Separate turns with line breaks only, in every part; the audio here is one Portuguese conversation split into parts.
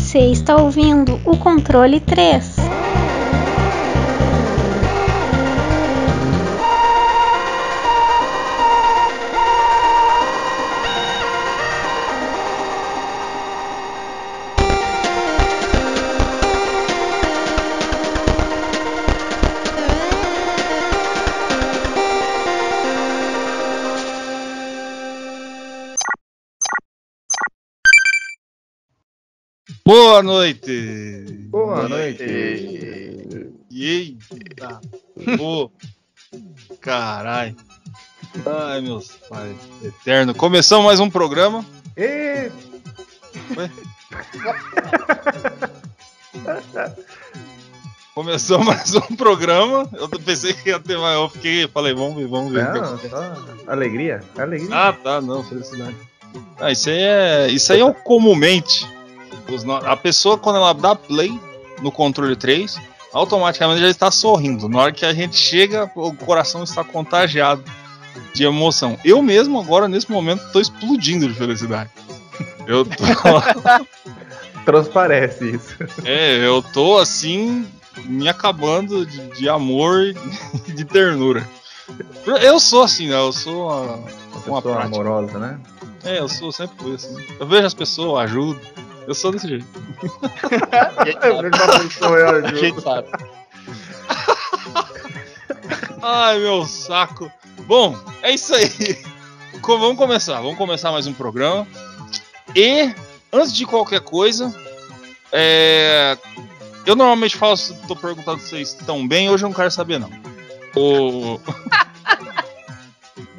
Você está ouvindo o Controle 3.
Boa noite!
Boa noite!
Eita! Pô! Caralho! Ai, meus pais eterno! Começamos mais um programa.
E...
Ué? Começamos mais um programa. Eu pensei que ia ter mais. Falei, vamos ver.
Não, só alegria.
Ah, tá, não, felicidade. Ah, isso aí é o comumente. A pessoa, quando ela dá play no controle 3, automaticamente já está sorrindo. Na hora que a gente chega, o coração está contagiado de emoção. Eu mesmo, agora, nesse momento, estou explodindo de felicidade. Eu tô...
Transparece isso.
Eu tô, assim, me acabando de amor e de ternura. Eu sou assim, né? Eu sou
uma pessoa amorosa, né?
Eu sou sempre fui assim. Eu vejo as pessoas, ajudo. Eu sou desse jeito.
A gente sabe.
Ai, meu saco. Bom, é isso aí. Vamos começar mais um programa. E, antes de qualquer coisa, eu normalmente tô perguntando se vocês estão bem. Hoje eu não quero saber, não.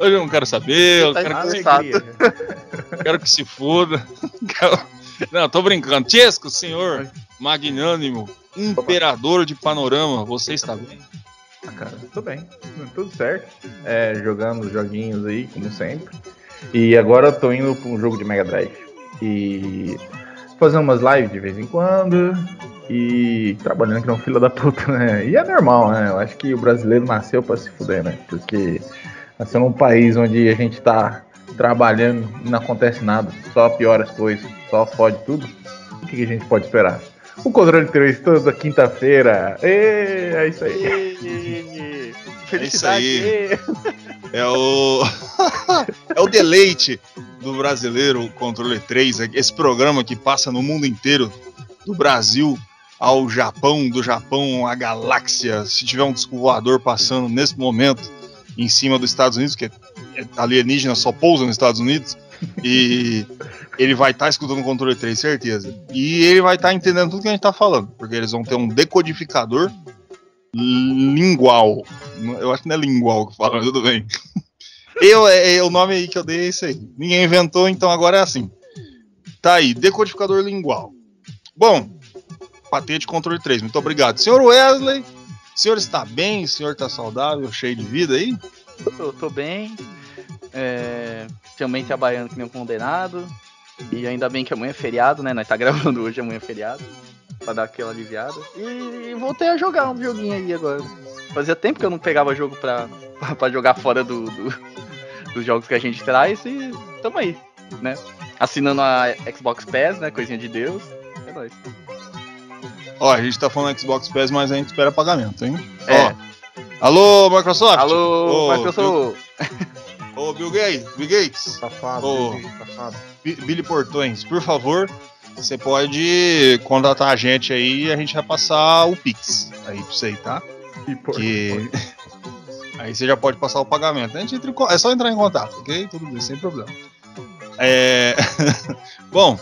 Hoje eu não quero saber. Eu quero que se foda. Não, tô brincando. Tiesco, senhor magnânimo, imperador de panorama, você está bem?
Ah, cara, tô bem. Tudo certo. Jogando joguinhos aí, como sempre. E agora eu tô indo pra um jogo de Mega Drive. E fazendo umas lives de vez em quando. E trabalhando que não fila da puta, né? E é normal, né? Eu acho que o brasileiro nasceu pra se fuder, né? Porque nasceu num país onde a gente tá trabalhando e não acontece nada, só piora as coisas, só fode tudo. O que a gente pode esperar? O Controle 3 toda quinta-feira. É isso aí.
Felicidade.
É isso aí. É o deleite do brasileiro, o Controle 3, esse programa que passa no mundo inteiro, do Brasil ao Japão, do Japão à galáxia. Se tiver um disco voador passando nesse momento em cima dos Estados Unidos, que alienígena só pousa nos Estados Unidos, e ele vai estar escutando o Controle 3, certeza. E ele vai estar entendendo tudo que a gente tá falando, porque eles vão ter um decodificador lingual. Eu acho que não é lingual que fala, mas tudo bem. O nome aí que eu dei é isso aí. Ninguém inventou, então agora é assim. Tá aí, decodificador lingual. Bom, patente Controle 3, muito obrigado. Senhor Wesley, o senhor está bem? O senhor está saudável, cheio de vida aí?
Eu tô bem. Também trabalhando que nem um condenado. E ainda bem que amanhã é feriado, né? Nós tá gravando hoje, amanhã é feriado. Pra dar aquela aliviada. E voltei a jogar um joguinho aí agora. Fazia tempo que eu não pegava jogo pra jogar fora dos jogos que a gente traz. E tamo aí, né? Assinando a Xbox Pass, né? Coisinha de Deus. É nóis.
Ó, a gente tá falando Xbox Pass, mas a gente espera pagamento, hein? Ó. Alô, Microsoft?
Alô, Microsoft!
Ô, Bill Gates.
Safado.
Billy Portões, por favor, você pode contatar a gente aí e a gente vai passar o Pix aí pra você, tá? Que... Aí você já pode passar o pagamento. É só entrar em contato, ok? Tudo bem, sem problema. Bom...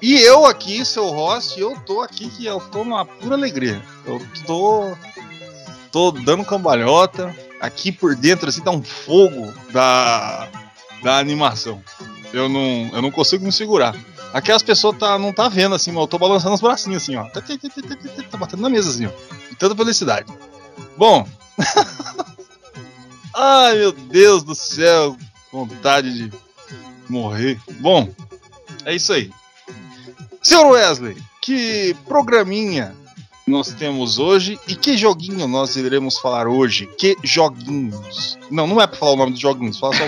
E eu aqui, seu host, eu tô numa pura alegria. Eu tô dando cambalhota. Aqui por dentro, assim, tá um fogo da animação. Eu não consigo me segurar. Aquelas pessoas não tá vendo, assim, mas eu tô balançando os bracinhos, assim, ó. Tá batendo na mesa, assim, ó. De tanta felicidade. Bom. Ai, meu Deus do céu. Vontade de morrer. Bom, é isso aí. Senhor Wesley, que programinha nós temos hoje e que joguinho nós iremos falar hoje? Que joguinhos? Não é pra falar o nome dos joguinhos, fala só.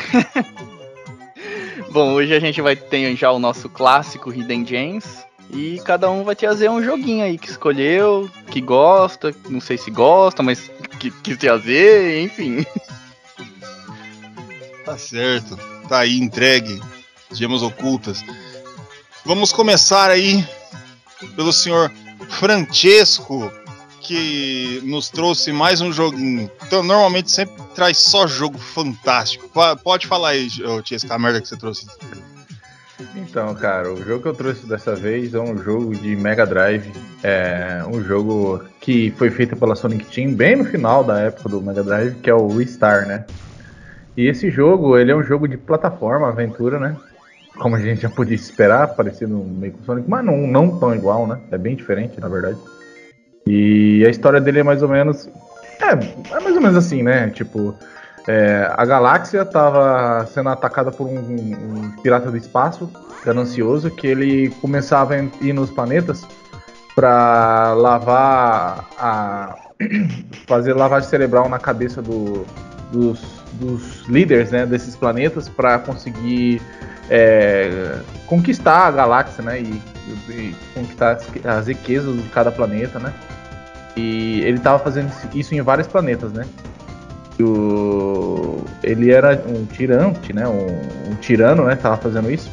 Bom, hoje a gente vai ter já o nosso clássico Hidden Gems E cada um vai trazer um joguinho aí que escolheu, que gosta, não sei se gosta, mas que quis trazer, enfim.
Tá certo. Tá aí, entregue. Gemas ocultas. Vamos começar aí pelo senhor Francesco, que nos trouxe mais um joguinho. Então, normalmente sempre traz só jogo fantástico. Pode falar aí, Tiesco, a merda que você trouxe.
Então, cara, o jogo que eu trouxe dessa vez é um jogo de Mega Drive. É um jogo que foi feito pela Sonic Team bem no final da época do Mega Drive, que é o Ristar, né? E esse jogo, ele é um jogo de plataforma, aventura, né? Como a gente já podia esperar, parecido meio com o Sonic, mas não tão igual, né? É bem diferente, na verdade. E a história dele é mais ou menos... É mais ou menos assim, né? Tipo, a galáxia estava sendo atacada por um pirata do espaço, ganancioso, que ele começava a ir nos planetas para fazer lavagem cerebral na cabeça dos líderes, né, desses planetas, para conseguir conquistar a galáxia, né, e conquistar as riquezas de cada planeta, né. E ele estava fazendo isso em vários planetas, né. Ele era um tirante, né, um tirano, né, estava fazendo isso.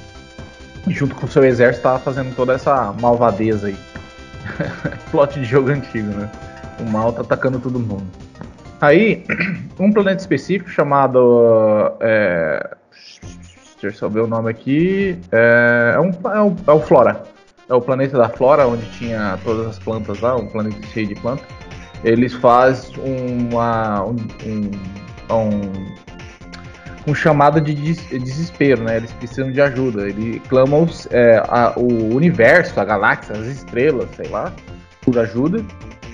E junto com o seu exército estava fazendo toda essa malvadeza aí. Plot de jogo antigo, né. O mal tá atacando todo mundo. Aí, um planeta específico chamado... deixa eu só ver o nome aqui. É o Flora. É o planeta da Flora, onde tinha todas as plantas lá, um planeta cheio de plantas. Eles fazem um chamado de desespero, né? Eles precisam de ajuda. Eles clamam o universo, a galáxia, as estrelas, sei lá, por ajuda,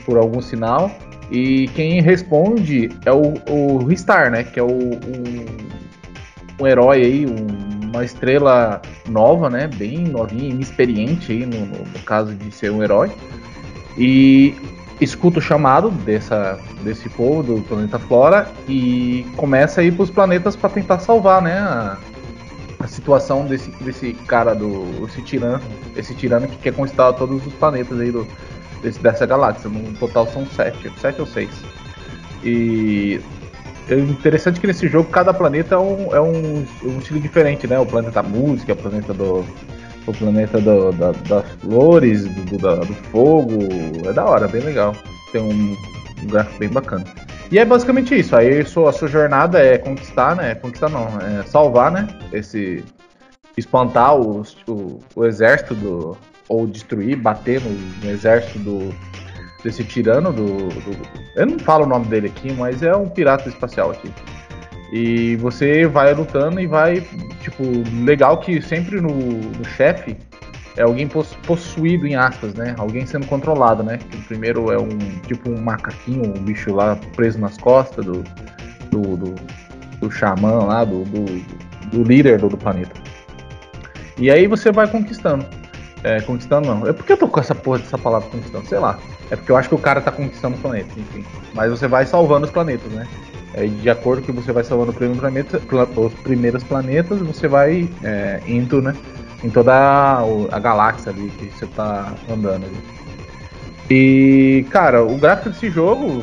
por algum sinal. E quem responde é o Ristar, né? Que é um herói aí, uma estrela nova, né? Bem novinha, inexperiente aí no caso de ser um herói. E escuta o chamado desse povo do planeta Flora e começa a ir para os planetas para tentar salvar, né? A situação desse cara, esse tirano que quer conquistar todos os planetas aí dessa galáxia. No total são 7 ou 6. E é interessante que nesse jogo cada planeta é um estilo diferente, né? O planeta da música, o planeta das flores, do fogo. É da hora, bem legal. Tem um gráfico bem bacana. E é basicamente isso. Aí a sua jornada é conquistar, né? Conquistar não, é salvar, né? Espantar o exército ou destruir, bater no exército desse tirano eu não falo o nome dele aqui, mas é um pirata espacial aqui. E você vai lutando e vai, tipo, legal que sempre no chefe é alguém possuído, em aspas, né? Alguém sendo controlado, né? Que o primeiro é um macaquinho, um bicho lá preso nas costas do xamã lá, do líder do planeta. E aí você vai conquistando. Conquistando não. É porque eu tô com essa porra dessa palavra conquistando, sei lá. É porque eu acho que o cara tá conquistando o planeta, enfim. Mas você vai salvando os planetas, né? De acordo com que você vai salvando os primeiros planetas, você vai indo, né? Em toda a galáxia ali que você tá andando ali. E, cara, o gráfico desse jogo,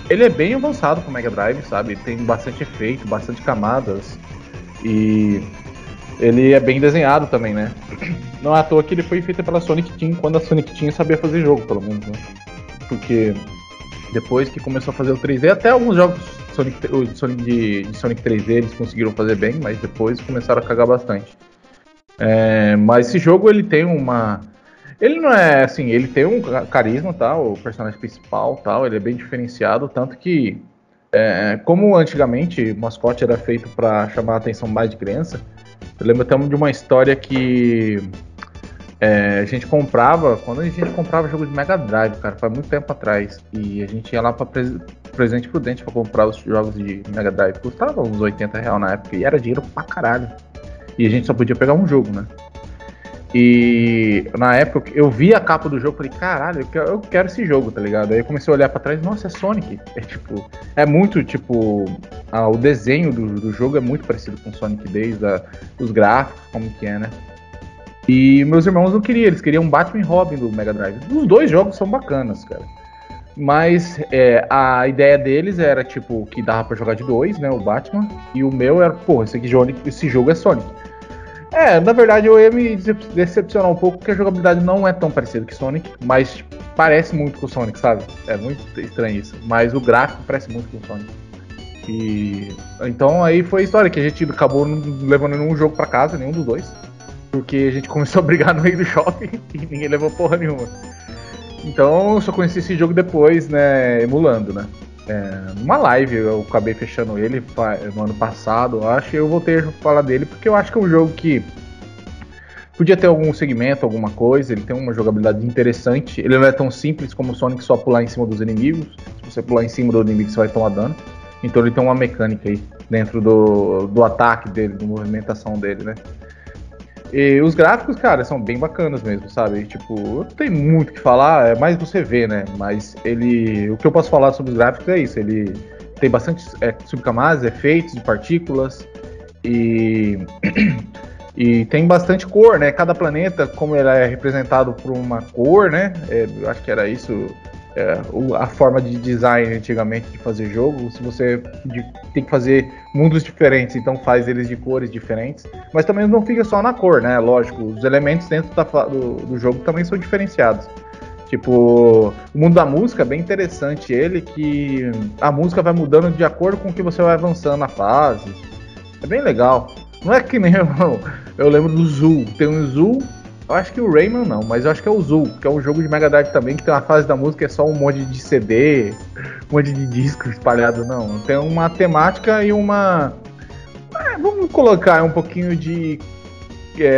ele é bem avançado pro Mega Drive, sabe? Tem bastante efeito, bastante camadas. E ele é bem desenhado também, né? Não é à toa que ele foi feito pela Sonic Team, quando a Sonic Team sabia fazer jogo, pelo menos, né? Porque depois que começou a fazer o 3D, até alguns jogos de Sonic 3D eles conseguiram fazer bem, mas depois começaram a cagar bastante. Mas esse jogo, ele tem ele não é assim, ele tem um carisma, tá? O personagem principal, tal, ele é bem diferenciado, tanto que como antigamente o mascote era feito para chamar a atenção mais de criança. Eu lembro até de uma história que a gente comprava, quando a gente comprava jogo de Mega Drive, cara, faz muito tempo atrás, e a gente ia lá para Presente Prudente para comprar os jogos de Mega Drive, custava uns R$80 na época, e era dinheiro pra caralho, e a gente só podia pegar um jogo, né? E na época eu vi a capa do jogo, falei, caralho, eu quero esse jogo, tá ligado? Aí eu comecei a olhar pra trás, nossa, é Sonic. É muito, o desenho do jogo é muito parecido com Sonic desde os gráficos, como que é, né? E meus irmãos não queriam, eles queriam Batman e Robin do Mega Drive. Os dois jogos são bacanas, cara. Mas a ideia deles era, tipo, que dava pra jogar de dois, né, o Batman. E o meu era, pô, esse jogo é Sonic. Na verdade eu ia me decepcionar um pouco, porque a jogabilidade não é tão parecida que Sonic, mas parece muito com o Sonic, sabe? É muito estranho isso. Mas o gráfico parece muito com o Sonic. E então aí foi a história, que a gente acabou não levando nenhum jogo pra casa, nenhum dos dois. Porque a gente começou a brigar no meio do shopping e ninguém levou porra nenhuma. Então eu só conheci esse jogo depois, né, emulando, né. Numa live eu acabei fechando ele no ano passado, eu acho, e eu voltei a falar dele porque eu acho que é um jogo que podia ter algum segmento, alguma coisa, ele tem uma jogabilidade interessante, ele não é tão simples como o Sonic, só pular em cima dos inimigos. Se você pular em cima do inimigo você vai tomar dano, então ele tem uma mecânica aí dentro do ataque dele, da movimentação dele, né. E os gráficos, cara, são bem bacanas mesmo, sabe? Tipo, não tem muito o que falar, é mais você ver, né? Mas o que eu posso falar sobre os gráficos é isso, ele tem bastante subcamadas, efeitos de partículas e tem bastante cor, né? Cada planeta, como ele é representado por uma cor, né? Eu acho que era isso, a forma de design antigamente de fazer jogo. Se você tem que fazer mundos diferentes, então faz eles de cores diferentes, mas também não fica só na cor, né? Lógico, os elementos dentro do jogo também são diferenciados. Tipo, o mundo da música é bem interessante, que a música vai mudando de acordo com o que você vai avançando na fase. É bem legal. Não é que nem eu lembro do Zul. Tem um Zul, eu acho que o Rayman não, mas eu acho que é o Zul, que é um jogo de Mega Drive também, que tem uma fase da música que é só um monte de CD, um monte de disco espalhado, não. Tem uma temática e uma... vamos colocar um pouquinho de...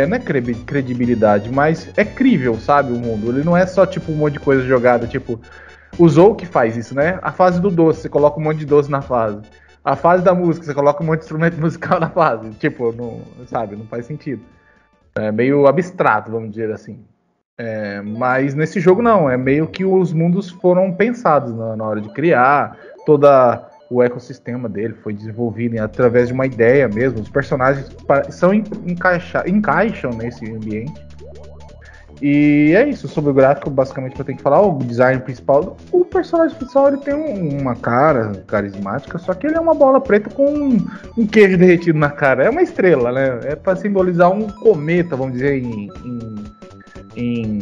não é credibilidade, mas é crível, sabe, o mundo. Ele não é só, tipo, um monte de coisa jogada, tipo... O Zou que faz isso, né? A fase do doce, você coloca um monte de doce na fase. A fase da música, você coloca um monte de instrumento musical na fase. Tipo, não, sabe, não faz sentido. É meio abstrato, vamos dizer assim. Mas nesse jogo não, é meio que os mundos foram pensados na hora de criar, todo o ecossistema dele foi desenvolvido através de uma ideia mesmo, os personagens encaixam nesse ambiente. E é isso, sobre o gráfico, basicamente que eu tenho que falar, o design principal, o personagem principal ele tem uma cara carismática, só que ele é uma bola preta com um queijo derretido na cara, é uma estrela, né? É para simbolizar um cometa, vamos dizer, em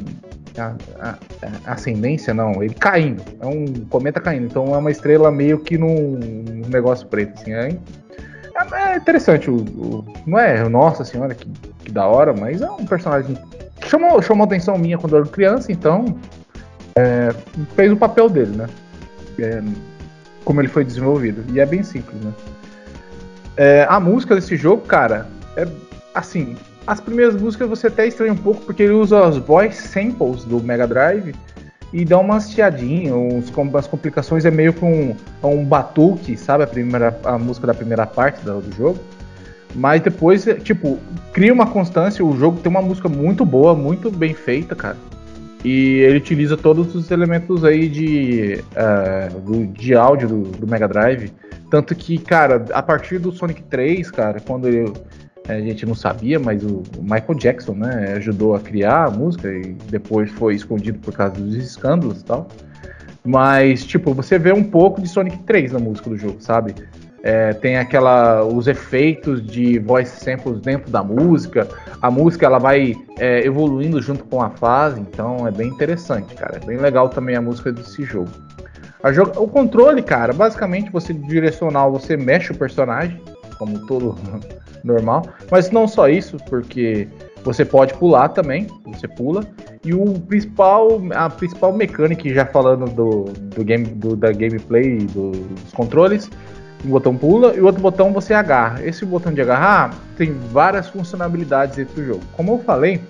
ascendência, não, ele caindo, é um cometa caindo, então é uma estrela meio que num negócio preto, assim, é interessante, não é, nossa senhora, que da hora, mas é um personagem que chamou a atenção minha quando eu era criança, então fez o papel dele, né, como ele foi desenvolvido, e é bem simples, né. A música desse jogo, cara, assim, as primeiras músicas você até estranha um pouco, porque ele usa as voice samples do Mega Drive e dá umas chiadinhas, umas complicações, é meio que um batuque, sabe, a música da primeira parte do jogo. Mas depois, tipo, cria uma constância, o jogo tem uma música muito boa, muito bem feita, cara. E ele utiliza todos os elementos aí de áudio do Mega Drive. Tanto que, cara, a partir do Sonic 3, cara, quando a gente não sabia, mas o Michael Jackson, né, ajudou a criar a música e depois foi escondido por causa dos escândalos e tal. Mas, tipo, você vê um pouco de Sonic 3 na música do jogo, sabe? Tem os efeitos de voice samples dentro da música. A música ela vai evoluindo junto com a fase, então é bem interessante, cara. É bem legal também a música desse jogo. O controle, cara, basicamente você direcional, você mexe o personagem, como todo normal, mas não só isso, porque você pode pular também, você pula, e a principal mecânica, já falando da gameplay dos controles, um botão pula e o outro botão você agarra. Esse botão de agarrar tem várias funcionalidades dentro do jogo. Como eu falei,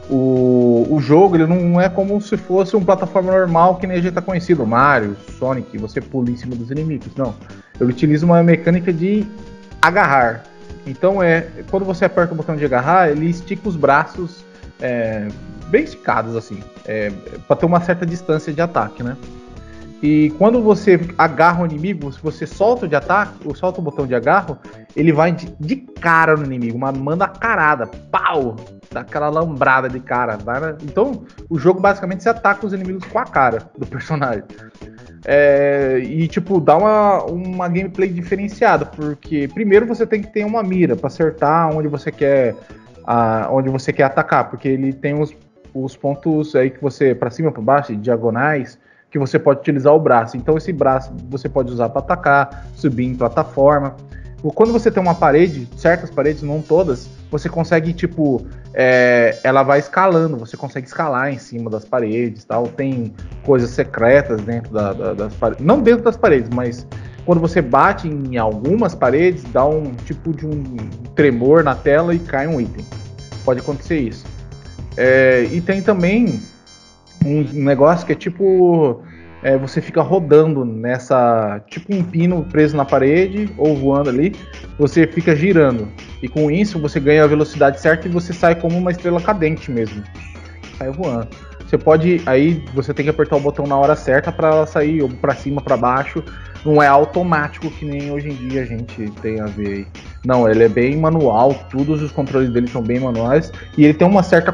o jogo ele não é como se fosse um plataforma normal que nem a gente tá conhecido, Mario, Sonic, você pula em cima dos inimigos. Não, ele utiliza uma mecânica de agarrar. Então quando você aperta o botão de agarrar, ele estica os braços bem esticados assim, para ter uma certa distância de ataque, né? E quando você agarra o inimigo, se você solta de ataque, ou solta o botão de agarro, ele vai de cara no inimigo, manda a carada, pau, dá aquela lambrada de cara. Então, o jogo basicamente você ataca os inimigos com a cara do personagem. E tipo, dá uma gameplay diferenciada, porque primeiro você tem que ter uma mira para acertar onde você quer atacar, porque ele tem os pontos aí que você, para cima, para baixo, diagonais, que você pode utilizar o braço. Então esse braço você pode usar para atacar, subir em plataforma. Quando você tem uma parede, certas paredes, não todas, você consegue, tipo, ela vai escalando, você consegue escalar em cima das paredes, tal. Tem coisas secretas dentro das paredes, não dentro das paredes, mas quando você bate em algumas paredes, dá um tipo de um tremor na tela e cai um item. Pode acontecer isso. E tem também um negócio que é tipo... você fica rodando nessa... Tipo um pino preso na parede ou voando ali. Você fica girando. E com isso você ganha a velocidade certa e você sai como uma estrela cadente mesmo. Sai voando. Você pode... Aí você tem que apertar o botão na hora certa para ela sair ou para cima, para baixo. Não é automático que nem hoje em dia a gente tem a ver aí. Não, ele é bem manual, todos os controles dele são bem manuais e ele tem uma certa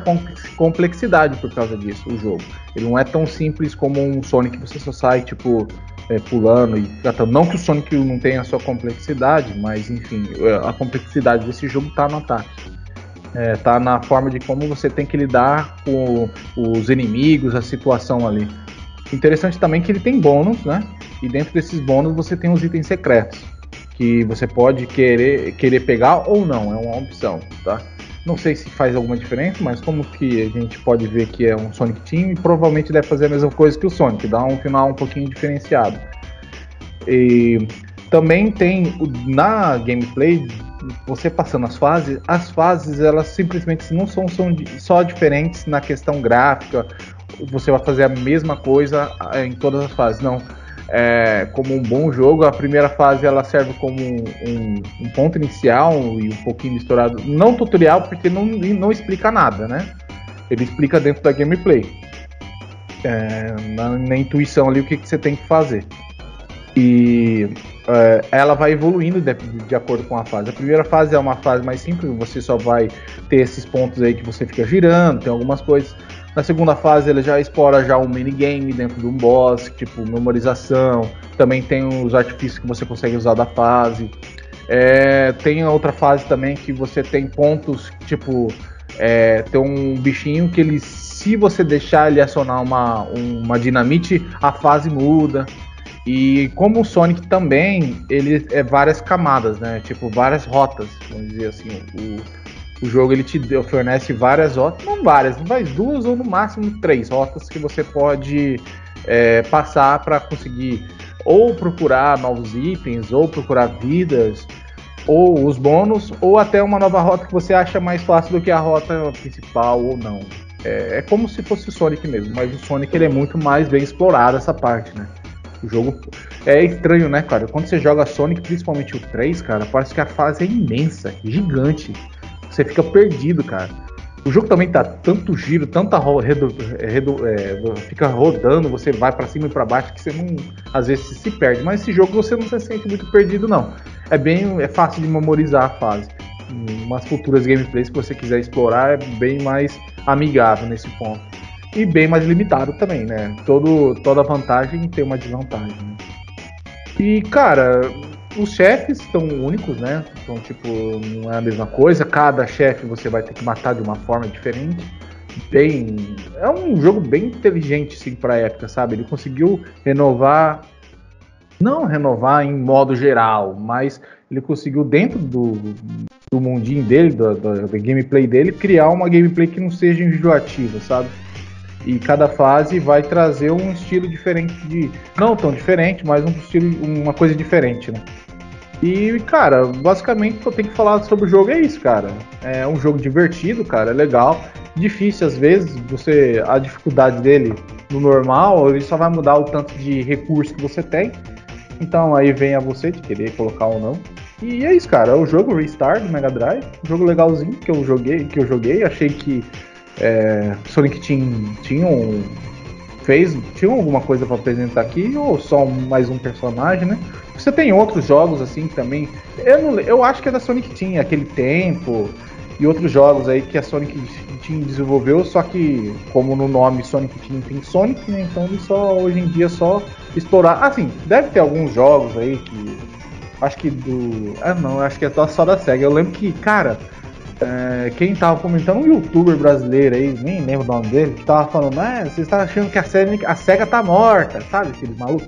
complexidade por causa disso, o jogo. Ele não é tão simples como um Sonic que você só sai, tipo, pulando e tratando. Não que o Sonic não tenha a sua complexidade, mas enfim, a complexidade desse jogo tá no ataque. Tá na forma de como você tem que lidar com os inimigos, a situação ali. Interessante também que ele tem bônus, né? E dentro desses bônus você tem os itens secretos, que você pode querer pegar ou não, é uma opção, tá? Não sei se faz alguma diferença, mas como que a gente pode ver que é um Sonic Team, provavelmente deve fazer a mesma coisa que o Sonic, dá um final um pouquinho diferenciado. E também tem, na gameplay, você passando as fases elas simplesmente não são só diferentes na questão gráfica, você vai fazer a mesma coisa em todas as fases, não. Como um bom jogo, a primeira fase ela serve como um ponto inicial e um pouquinho misturado, não tutorial, porque não explica nada, né? Ele explica dentro da gameplay, na intuição ali o que você tem que fazer. E ela vai evoluindo de acordo com a fase. A primeira fase é uma fase mais simples, você só vai ter esses pontos aí que você fica girando, tem algumas coisas. Na segunda fase ele já explora já um minigame dentro de um boss, tipo memorização. Também tem os artifícios que você consegue usar da fase. Tem a outra fase também que você tem pontos, tipo, tem um bichinho que ele, se você deixar ele acionar uma dinamite, a fase muda. E como o Sonic também, ele é várias camadas, né? Tipo, várias rotas, vamos dizer assim. O jogo ele te fornece várias rotas, não várias, mas 2 ou no máximo 3 rotas que você pode passar para conseguir ou procurar novos itens, ou procurar vidas, ou os bônus, ou até uma nova rota que você acha mais fácil do que a rota principal ou não. É como se fosse o Sonic mesmo, mas o Sonic ele é muito mais bem explorado essa parte, né? O jogo é estranho, né, cara? Quando você joga Sonic, principalmente o 3, cara, parece que a fase é imensa, gigante. Você fica perdido, cara. O jogo também tá tanto giro, fica rodando, você vai pra cima e pra baixo que você não, às vezes se perde. Mas esse jogo você não se sente muito perdido, não. É fácil de memorizar a fase. Em umas futuras gameplays que você quiser explorar, é bem mais amigável nesse ponto. E bem mais limitado também, né? Toda vantagem tem uma desvantagem, né? E, cara, os chefes são únicos, né? Então, tipo, não é a mesma coisa. Cada chefe você vai ter que matar de uma forma diferente. É um jogo bem inteligente, sim, pra época, sabe? Ele conseguiu renovar... Não renovar em modo geral, mas ele conseguiu, dentro do mundinho dele, da gameplay dele, criar uma gameplay que não seja enjoativa, sabe? E cada fase vai trazer um estilo diferente não tão diferente, mas uma coisa diferente, né? E, cara, basicamente o que eu tenho que falar sobre o jogo é isso, cara. É um jogo divertido, cara, é legal. Difícil às vezes, a dificuldade dele no normal, ele só vai mudar o tanto de recurso que você tem. Então aí vem a você de querer colocar ou não. E é isso, cara, é o jogo Ristar do Mega Drive. Um jogo legalzinho que eu joguei. Achei que Sonic Team tinha tinha alguma coisa pra apresentar aqui, ou só mais um personagem, né? Você tem outros jogos assim também. Eu acho que é da Sonic Team, aquele Tempo e outros jogos aí que a Sonic Team desenvolveu, só que como no nome Sonic Team tem Sonic, né? Então ele só hoje em dia só explorar. Assim, deve ter alguns jogos aí que acho que acho que é só da SEGA. Eu lembro que, cara, quem tava comentando, um youtuber brasileiro aí, nem lembro o nome dele, que tava falando, você está achando que a SEGA tá morta, sabe, aquele maluco?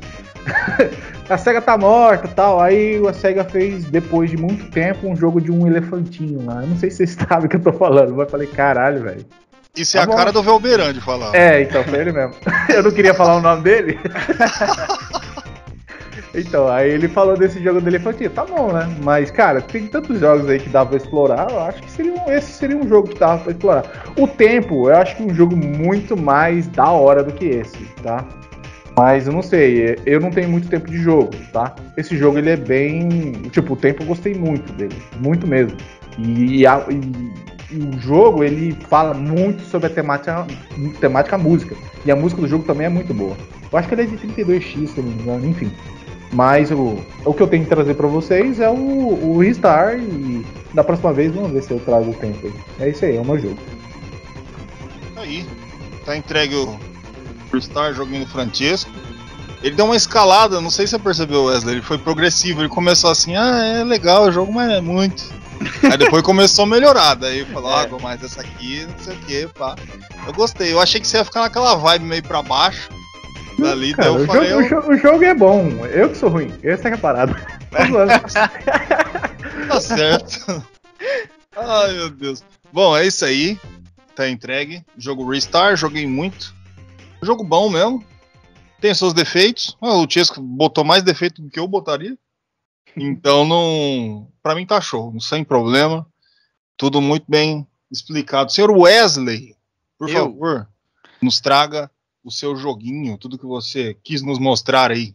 A SEGA tá morta e tal. Aí a SEGA fez, depois de muito tempo, um jogo de um elefantinho lá. Eu não sei se vocês sabem o que eu tô falando, mas eu falei, caralho, velho.
Isso é a cara do Velberan de falar.
Então, foi ele mesmo. Eu não queria falar o nome dele. Então, aí ele falou desse jogo do elefantinho. Tá bom, né? Mas, cara, tem tantos jogos aí que dá pra explorar. Eu acho que esse seria um jogo que dava pra explorar. O Tempo, eu acho que é um jogo muito mais da hora do que esse, tá? Mas eu não sei, eu não tenho muito tempo de jogo, tá? Esse jogo, ele é bem... Tipo, o Tempo eu gostei muito dele, muito mesmo. E o jogo, ele fala muito sobre a temática música. E a música do jogo também é muito boa. Eu acho que ele é de 32x, se não me engano, enfim. Mas o que eu tenho que trazer pra vocês é o Ristar. E da próxima vez, vamos ver se eu trago o Tempo aí. É isso aí, é o meu jogo.
Aí, tá entregue o Ristar, joguinho do Francesco. Ele deu uma escalada, não sei se você percebeu, Wesley, ele foi progressivo, ele começou assim, é legal o jogo, mas é muito. Aí depois começou a melhorar, daí falou, mas essa aqui, não sei o que, pá. Eu gostei, eu achei que você ia ficar naquela vibe meio pra baixo. Dali,
cara,
eu falei,
o jogo é bom, eu que sou ruim, essa é a parada.
Tá certo. Ai, meu Deus. Bom, é isso aí, tá entregue. Jogo Ristar, joguei muito. Jogo bom mesmo. Tem seus defeitos. O Chesco botou mais defeito do que eu botaria. Então não. Pra mim tá show, sem problema. Tudo muito bem explicado. Senhor Wesley, por favor, nos traga o seu joguinho, tudo que você quis nos mostrar aí.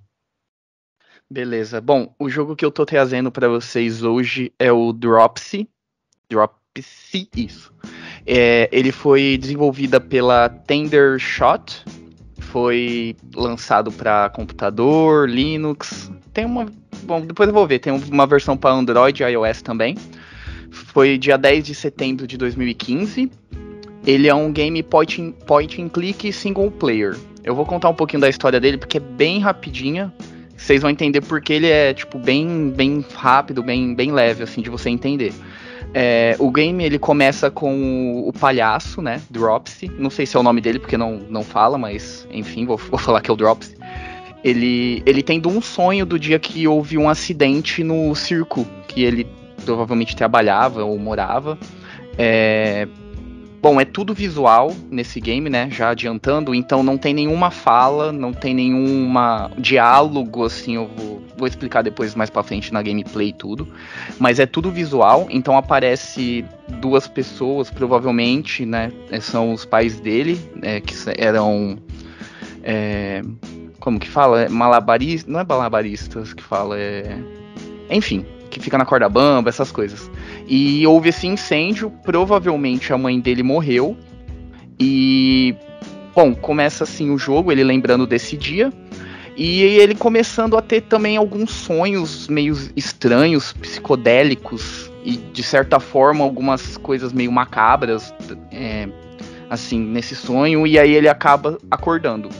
Beleza. Bom, o jogo que eu tô trazendo pra vocês hoje é o Dropsy. Dropsy, isso. Ele foi desenvolvida pela Tendershot. Foi lançado para computador, Linux. Bom, depois eu vou ver. Tem uma versão para Android e iOS também. Foi dia 10 de setembro de 2015. Ele é um game point and click single player. Eu vou contar um pouquinho da história dele porque é bem rapidinha. Vocês vão entender porque ele é tipo bem rápido, bem leve assim de você entender. O game ele começa com o palhaço, né, Dropsy. Não sei se é o nome dele porque não fala, mas enfim, vou falar que é o Dropsy. Ele tendo um sonho do dia que houve um acidente no circo que ele provavelmente trabalhava ou morava. Bom, é tudo visual nesse game, né, já adiantando, então não tem nenhuma fala, não tem nenhuma diálogo, assim, eu vou explicar depois mais pra frente na gameplay e tudo, mas é tudo visual, então aparece duas pessoas, provavelmente, né, são os pais dele, que eram, como que fala? Malabaristas, não é malabaristas que fala, enfim, que fica na corda bamba, essas coisas. E houve esse incêndio, provavelmente a mãe dele morreu. E, bom, começa assim o jogo, ele lembrando desse dia. E ele começando a ter também alguns sonhos meio estranhos, psicodélicos. E, de certa forma, algumas coisas meio macabras, assim, nesse sonho. E aí ele acaba acordando.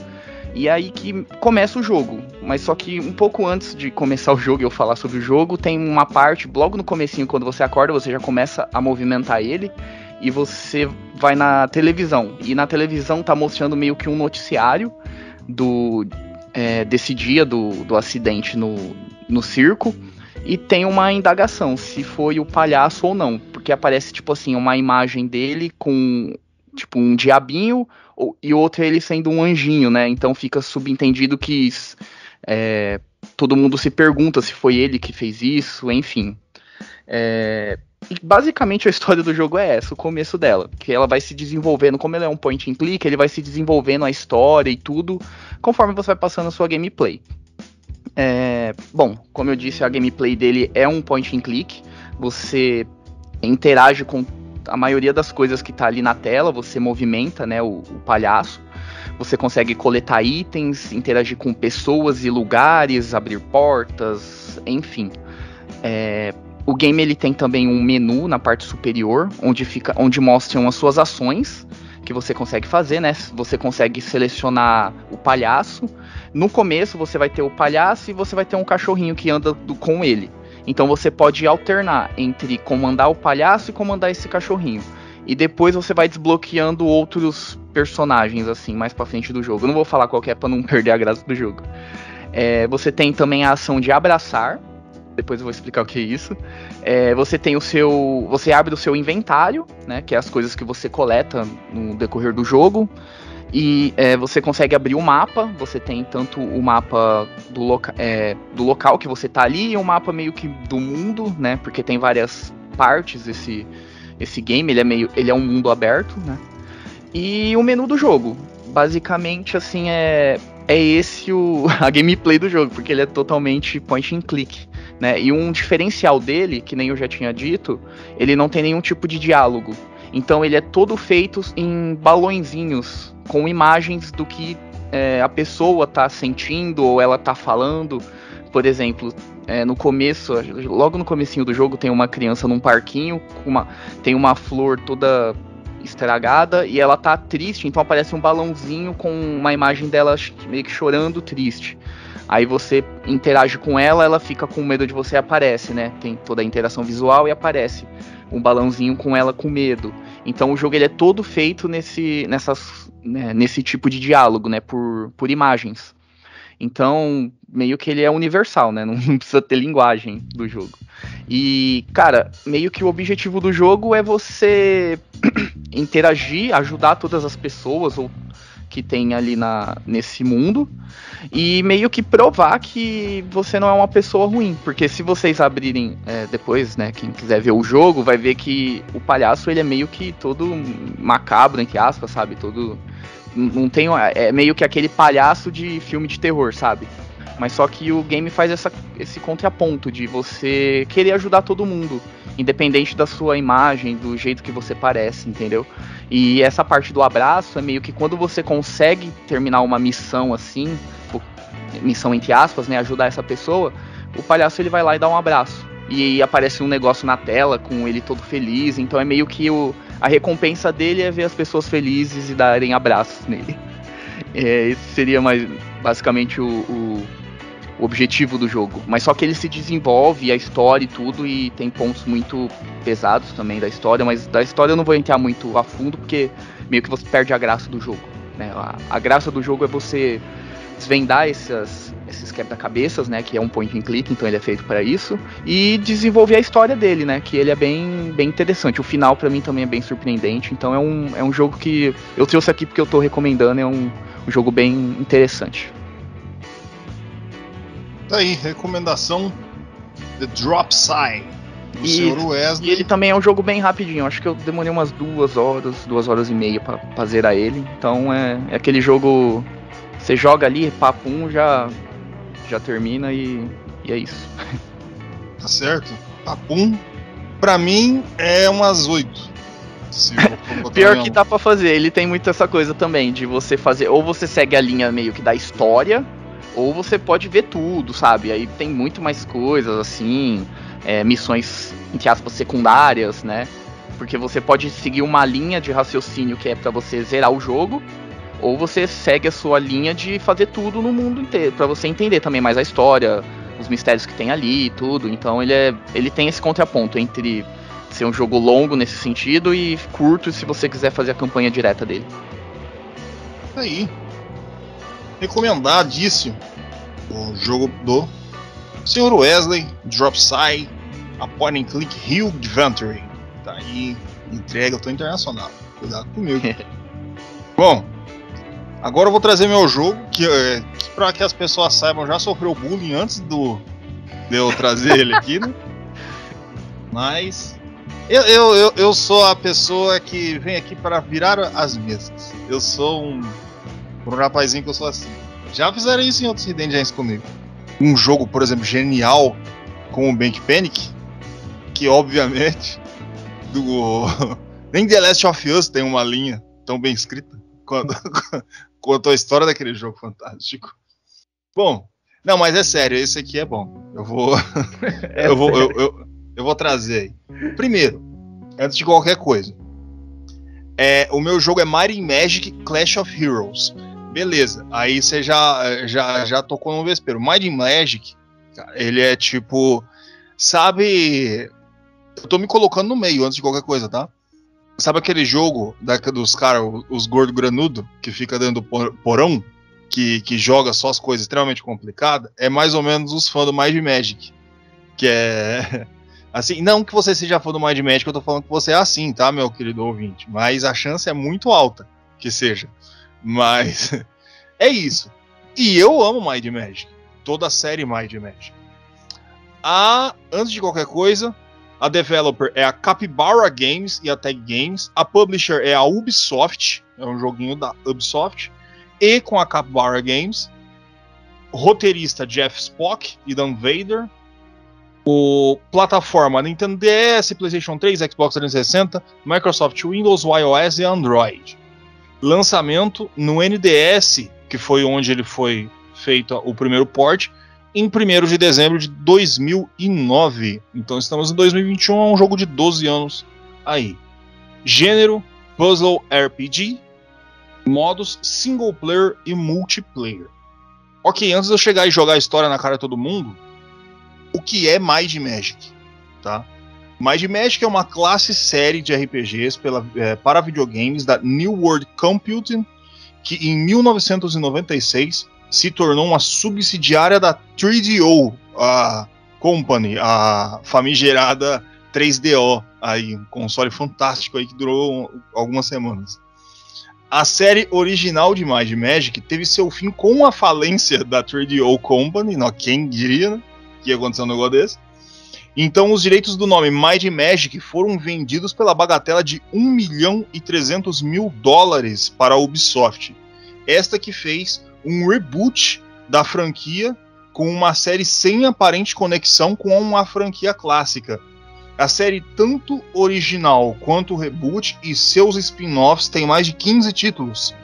E aí que começa o jogo, mas só que um pouco antes de começar o jogo e eu falar sobre o jogo, tem uma parte, logo no comecinho, quando você acorda, você já começa a movimentar ele e você vai na televisão. E na televisão tá mostrando meio que um noticiário desse dia do acidente no circo e tem uma indagação se foi o palhaço ou não, porque aparece tipo assim, uma imagem dele com tipo um diabinho e outro ele sendo um anjinho, né? Então fica subentendido que todo mundo se pergunta se foi ele que fez isso, enfim. E basicamente a história do jogo é essa, o começo dela, que ela vai se desenvolvendo, como ele é um point and click, ele vai se desenvolvendo a história e tudo, conforme você vai passando a sua gameplay. Bom, como eu disse, a gameplay dele é um point and click, você interage com a maioria das coisas que tá ali na tela, você movimenta, né, o palhaço, você consegue coletar itens, interagir com pessoas e lugares, abrir portas, enfim. O game ele tem também um menu na parte superior, onde mostram as suas ações que você consegue fazer, né? Você consegue selecionar o palhaço. No começo você vai ter o palhaço e você vai ter um cachorrinho que anda com ele. Então você pode alternar entre comandar o palhaço e comandar esse cachorrinho. E depois você vai desbloqueando outros personagens, assim, mais pra frente do jogo. Eu não vou falar qual que é pra não perder a graça do jogo. Você tem também a ação de abraçar. Depois eu vou explicar o que é isso. Você abre o seu inventário, né? Que é as coisas que você coleta no decorrer do jogo. E você consegue abrir o mapa. Você tem tanto o mapa do local que você tá ali e o mapa meio que do mundo, né? Porque tem várias partes esse game. Ele é um mundo aberto, né? E o menu do jogo. Basicamente, assim, é esse a gameplay do jogo, porque ele é totalmente point and click, né? E um diferencial dele, que nem eu já tinha dito, ele não tem nenhum tipo de diálogo. Então ele é todo feito em balõezinhos, com imagens do que a pessoa tá sentindo ou ela tá falando. Por exemplo, no começo, logo no comecinho do jogo, tem uma criança num parquinho, tem uma flor toda estragada e ela tá triste, então aparece um balãozinho com uma imagem dela meio que chorando, triste. Aí você interage com ela, ela fica com medo de você e aparece, né? Tem toda a interação visual e aparece um balãozinho com ela com medo. Então o jogo ele é todo feito nesse tipo de diálogo, né? Por imagens. Então, meio que ele é universal, né? Não precisa ter linguagem do jogo. E, cara, meio que o objetivo do jogo é você interagir, ajudar todas as pessoas que tem ali nesse mundo e meio que provar que você não é uma pessoa ruim. Porque se vocês abrirem depois, né, quem quiser ver o jogo, vai ver que o palhaço ele é meio que todo macabro, entre aspas, sabe? Todo... Não tem, é meio que aquele palhaço de filme de terror, sabe? Mas só que o game faz esse contraponto de você querer ajudar todo mundo, independente da sua imagem, do jeito que você parece, entendeu? E essa parte do abraço é meio que quando você consegue terminar uma missão assim, missão entre aspas, né, ajudar essa pessoa, o palhaço ele vai lá e dá um abraço. E aparece um negócio na tela com ele todo feliz, então é meio que a recompensa dele é ver as pessoas felizes e darem abraços nele. Esse seria basicamente o objetivo do jogo. Mas só que ele se desenvolve, a história e tudo, e tem pontos muito pesados também da história, mas da história eu não vou entrar muito a fundo, porque meio que você perde a graça do jogo, né? A graça do jogo é você desvendar esses quebra-cabeças, né, que é um point and click, então ele é feito para isso, e desenvolver a história dele, né, que ele é bem interessante. O final para mim também é bem surpreendente, então é um jogo que eu trouxe aqui porque eu tô recomendando, é um jogo bem interessante.
Tá aí, recomendação The Drop Sign do Sr. Wesley.
E ele também é um jogo bem rapidinho, acho que eu demorei umas 2 horas e meia pra zerar ele, então é aquele jogo, você joga ali, papo já termina e é isso.
Tá certo. Papum, pra mim, é umas 8.
Pior que dá pra fazer, ele tem muito essa coisa também, de você fazer, ou você segue a linha meio que da história, ou você pode ver tudo, sabe? Aí tem muito mais coisas, assim, missões, entre aspas, secundárias, né? Porque você pode seguir uma linha de raciocínio que é pra você zerar o jogo, ou você segue a sua linha de fazer tudo no mundo inteiro, pra você entender também mais a história, os mistérios que tem ali e tudo. Então ele tem esse contraponto entre ser um jogo longo nesse sentido e curto se você quiser fazer a campanha direta dele.
Aí, recomendadíssimo o jogo do Sr. Wesley, Drop Side, a point and click Hill Adventure. Tá aí, entrega, eu tô internacional, cuidado comigo. Bom, agora eu vou trazer meu jogo, que para que as pessoas saibam, já sofreu bullying antes de eu trazer ele aqui, né? Mas eu sou a pessoa que vem aqui para virar as mesas. Eu sou um rapazinho que eu sou assim. Já fizeram isso em outros Hidden Gems comigo. Um jogo, por exemplo, genial, como o Bank Panic, que obviamente nem The Last of Us tem uma linha tão bem escrita contou a história daquele jogo fantástico. Bom, não, mas é sério, esse aqui é bom. Eu vou trazer aí. Primeiro, antes de qualquer coisa, o meu jogo é Might and Magic Clash of Heroes. Beleza, aí você já tocou no vespeiro. Might and Magic, cara, ele é tipo, sabe, eu tô me colocando no meio antes de qualquer coisa, tá? Sabe aquele jogo dos caras, os gordo granudo, que fica dentro do porão, que joga só as coisas extremamente complicadas? É mais ou menos os fãs do Might and Magic, que é assim, não que você seja fã do Might and Magic, eu tô falando que você é assim, tá, meu querido ouvinte, mas a chance é muito alta que seja. Mas é isso. E eu amo Might and Magic, toda a série Might and Magic. Antes de qualquer coisa, a developer é a Capybara Games e a Tag Games. A publisher é a Ubisoft, é um joguinho da Ubisoft, e com a Capybara Games. Roteirista Jeff Spock e Dan Vader. Plataforma Nintendo DS, PlayStation 3, Xbox 360, Microsoft Windows, iOS e Android. Lançamento no NDS, que foi onde ele foi feito o primeiro port, em 1º de dezembro de 2009. Então estamos em 2021, é um jogo de 12 anos aí. Gênero, Puzzle RPG. Modos, Single Player e Multiplayer. Ok, antes de eu chegar e jogar a história na cara de todo mundo, o que é Might and Magic? Tá? Might and Magic é uma classe série de RPGs para videogames da New World Computing, que em 1996 se tornou uma subsidiária da 3DO, a Company, a famigerada 3DO, aí, um console fantástico aí que durou algumas semanas. A série original de Might and Magic teve seu fim com a falência da 3DO Company, não, quem diria, né, que ia acontecer um negócio desse. Então os direitos do nome Might and Magic foram vendidos pela bagatela de $1.3 milhão para a Ubisoft. Esta que fez um reboot da franquia com uma série sem aparente conexão com a franquia clássica. A série, tanto original quanto o reboot e seus spin-offs, tem mais de 15 títulos.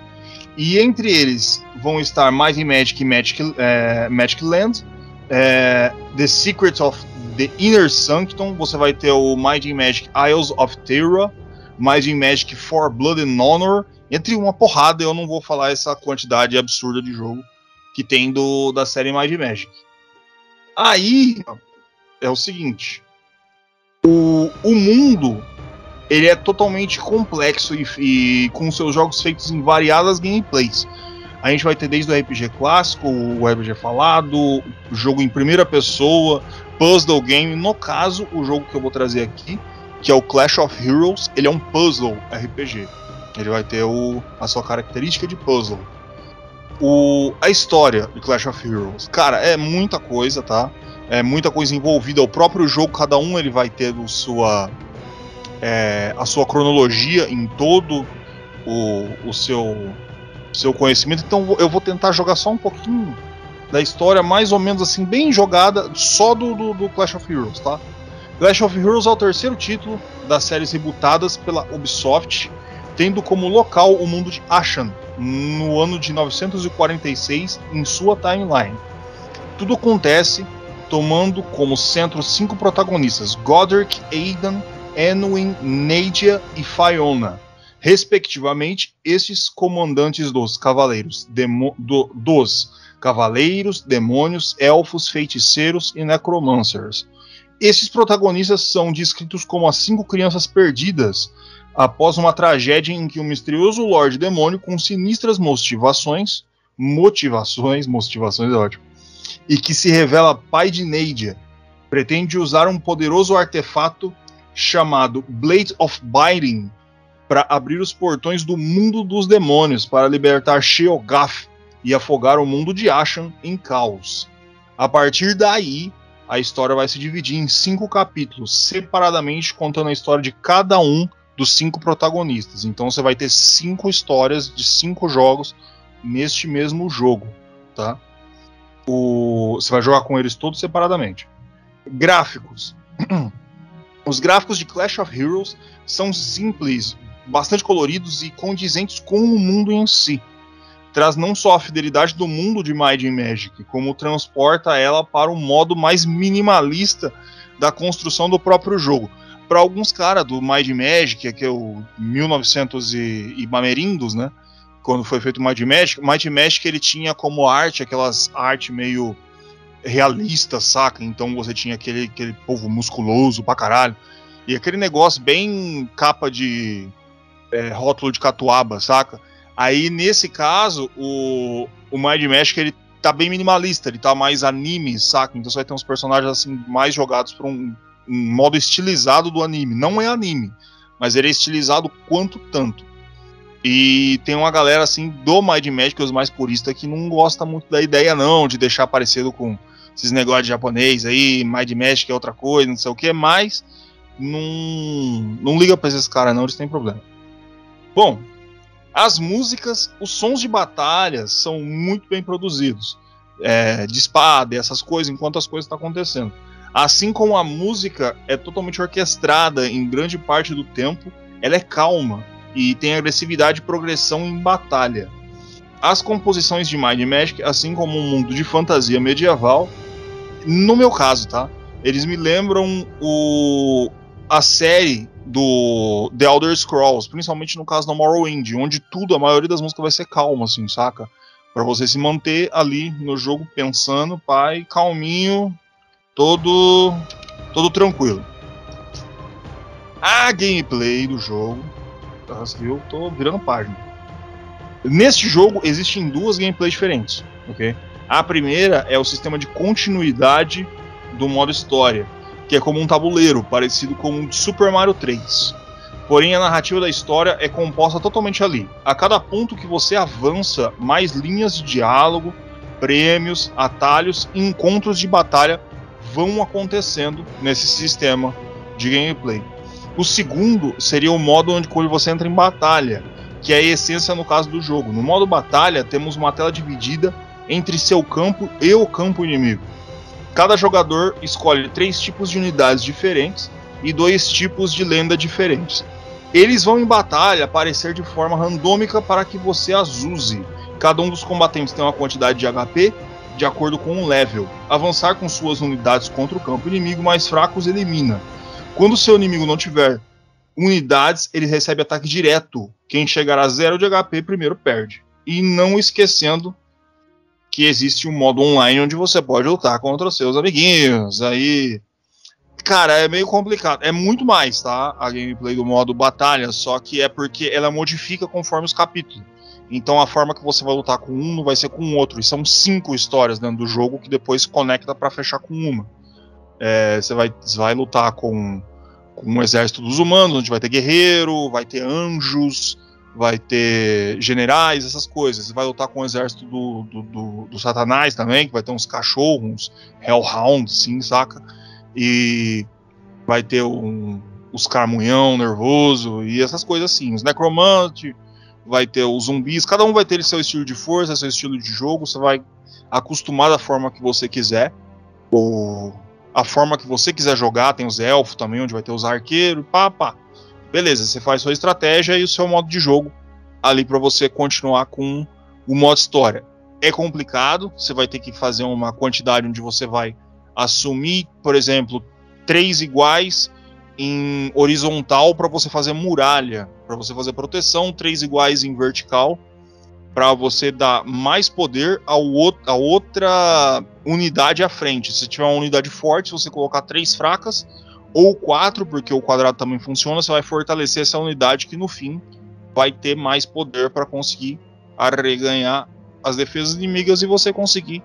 E entre eles vão estar Might and Magic e Magic Land, The Secrets of the Inner Sanctum, você vai ter o Might and Magic Isles of Terra, Might and Magic For Blood and Honor, entre uma porrada. Eu não vou falar essa quantidade absurda de jogo que tem da série Might and Magic. Aí é o seguinte, o mundo ele é totalmente complexo e com seus jogos feitos em variadas gameplays. A gente vai ter desde o RPG clássico, o RPG falado, o jogo em primeira pessoa, puzzle game. No caso, o jogo que eu vou trazer aqui, que é o Clash of Heroes, ele é um puzzle RPG. Ele vai ter a sua característica de puzzle. A história de Clash of Heroes, cara, é muita coisa, tá? É muita coisa envolvida. O próprio jogo, cada um ele vai ter a sua cronologia em todo o seu conhecimento. Então eu vou tentar jogar só um pouquinho da história, mais ou menos assim, bem jogada, só do Clash of Heroes, tá? Clash of Heroes é o terceiro título das séries rebootadas pela Ubisoft, tendo como local o mundo de Ashen, no ano de 946, em sua timeline. Tudo acontece tomando como centro 5 protagonistas: Godric, Aidan, Anduin, Nadia e Fiona, respectivamente, estes comandantes dos cavaleiros, demônios, elfos, feiticeiros e necromancers. Esses protagonistas são descritos como as 5 crianças perdidas após uma tragédia em que um misterioso Lorde Demônio com sinistras motivações é ótimo, e que se revela pai de Nadia, pretende usar um poderoso artefato chamado Blade of Biting para abrir os portões do mundo dos demônios para libertar Sheogoth e afogar o mundo de Ashen em caos. A partir daí, a história vai se dividir em 5 capítulos, separadamente contando a história de cada um dos 5 protagonistas. Então você vai ter 5 histórias de 5 jogos neste mesmo jogo, tá? Você vai jogar com eles todos separadamente. Gráficos. Os gráficos de Clash of Heroes são simples, bastante coloridos e condizentes com o mundo em si. traz não só a fidelidade do mundo de Might and Magic, como transporta ela para o modo mais minimalista da construção do próprio jogo. Para alguns caras do Might and Magic, que é o 1900 e mamerindos, né? Quando foi feito o Might and Magic ele tinha como arte aquelas arte meio realista, saca? Então você tinha aquele povo musculoso pra caralho. E aquele negócio bem capa de rótulo de catuaba, saca? Aí nesse caso, o Might and Magic ele tá bem minimalista, ele tá mais anime, saca? Então você vai ter uns personagens assim mais jogados pra um modo estilizado do anime. Não é anime, mas ele é estilizado quanto tanto. E tem uma galera assim do Might and Magic, os mais puristas, que não gosta muito da ideia não, de deixar parecido com esses negócios de japonês aí, Might and Magic é outra coisa, não sei o que, mas não liga pra esses caras não, eles têm problema. Bom, as músicas, os sons de batalha são muito bem produzidos, de espada e essas coisas, enquanto as coisas estão acontecendo. Assim como a música é totalmente orquestrada em grande parte do tempo, ela é calma e tem agressividade e progressão em batalha. As composições de Might and Magic, assim como um mundo de fantasia medieval, no meu caso, tá? Eles me lembram a série do The Elder Scrolls, principalmente no caso do Morrowind, onde a maioria das músicas vai ser calma, assim, saca? Pra você se manter ali no jogo pensando, pai, calminho, todo tranquilo. A gameplay do jogo, eu tô virando página. Neste jogo existem duas gameplays diferentes, ok? A primeira é o sistema de continuidade do modo história, que é como um tabuleiro, parecido com o de Super Mario 3. Porém, a narrativa da história é composta totalmente ali. A cada ponto que você avança, mais linhas de diálogo, prêmios, atalhos e encontros de batalha vão acontecendo nesse sistema de gameplay. O segundo seria o modo onde você entra em batalha, que é a essência no caso do jogo. No modo batalha, temos uma tela dividida entre seu campo e o campo inimigo. Cada jogador escolhe 3 tipos de unidades diferentes e 2 tipos de lenda diferentes. Eles vão em batalha aparecer de forma randômica para que você as use. Cada um dos combatentes tem uma quantidade de HP de acordo com o level. Avançar com suas unidades contra o campo inimigo mais fraco os elimina. Quando seu inimigo não tiver unidades, ele recebe ataque direto. Quem chegar a 0 de HP primeiro perde. E não esquecendo que existe um modo online onde você pode lutar contra os seus amiguinhos. Aí, cara, é meio complicado. É muito mais, tá? A gameplay do modo batalha, só que é porque ela modifica conforme os capítulos. Então a forma que você vai lutar com um não vai ser com o outro. E são 5 histórias dentro do jogo que depois se conecta para fechar com uma. Você vai lutar com um exército dos humanos, onde vai ter guerreiro, vai ter anjos, vai ter generais, essas coisas. Você vai lutar com o exército do Satanás também, que vai ter uns cachorros, uns Hellhounds, sim, saca? E vai ter os caramunhão nervoso e essas coisas assim. Os necromantes, vai ter os zumbis, cada um vai ter seu estilo de força, seu estilo de jogo. Você vai acostumar da forma que você quiser, ou a forma que você quiser jogar. Tem os elfos também, onde vai ter os arqueiros, beleza, você faz sua estratégia e o seu modo de jogo ali para você continuar com o modo história. É complicado, você vai ter que fazer uma quantidade onde você vai assumir, por exemplo, 3 iguais em horizontal para você fazer muralha, para você fazer proteção, 3 iguais em vertical para você dar mais poder a outra unidade à frente. Se tiver uma unidade forte, se você colocar 3 fracas, ou 4, porque o quadrado também funciona, você vai fortalecer essa unidade que no fim vai ter mais poder para conseguir arreganhar as defesas inimigas e você conseguir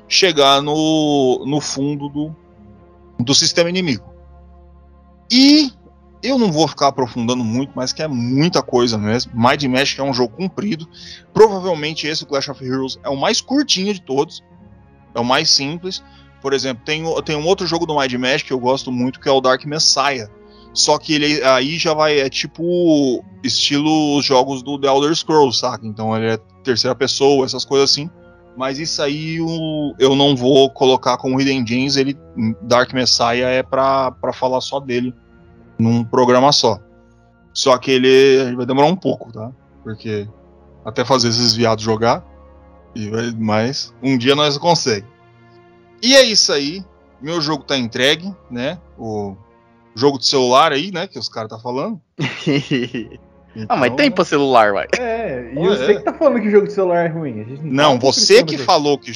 chegar no fundo do sistema inimigo. E eu não vou ficar aprofundando muito, mas que é muita coisa mesmo. Might and Magic é um jogo comprido. Provavelmente esse, o Clash of Heroes, é o mais curtinho de todos. É o mais simples. Por exemplo, tem um outro jogo do Might and Magic que eu gosto muito, que é o Dark Messiah. Só que ele aí já vai, tipo estilo os jogos do The Elder Scrolls, saca? Então ele é terceira pessoa, essas coisas assim. Mas isso aí eu não vou colocar como Hidden Gems. Dark Messiah é pra falar só dele num programa só. Só que ele vai demorar um pouco, tá? Porque até fazer esses viados jogar, Mas um dia nós conseguimos. E é isso aí. Meu jogo tá entregue, né? O jogo de celular aí, né? Que os caras tá falando.
Então, mas tem pra celular, vai.
E você que tá falando que o jogo de celular é ruim. A gente
não, você que falou que,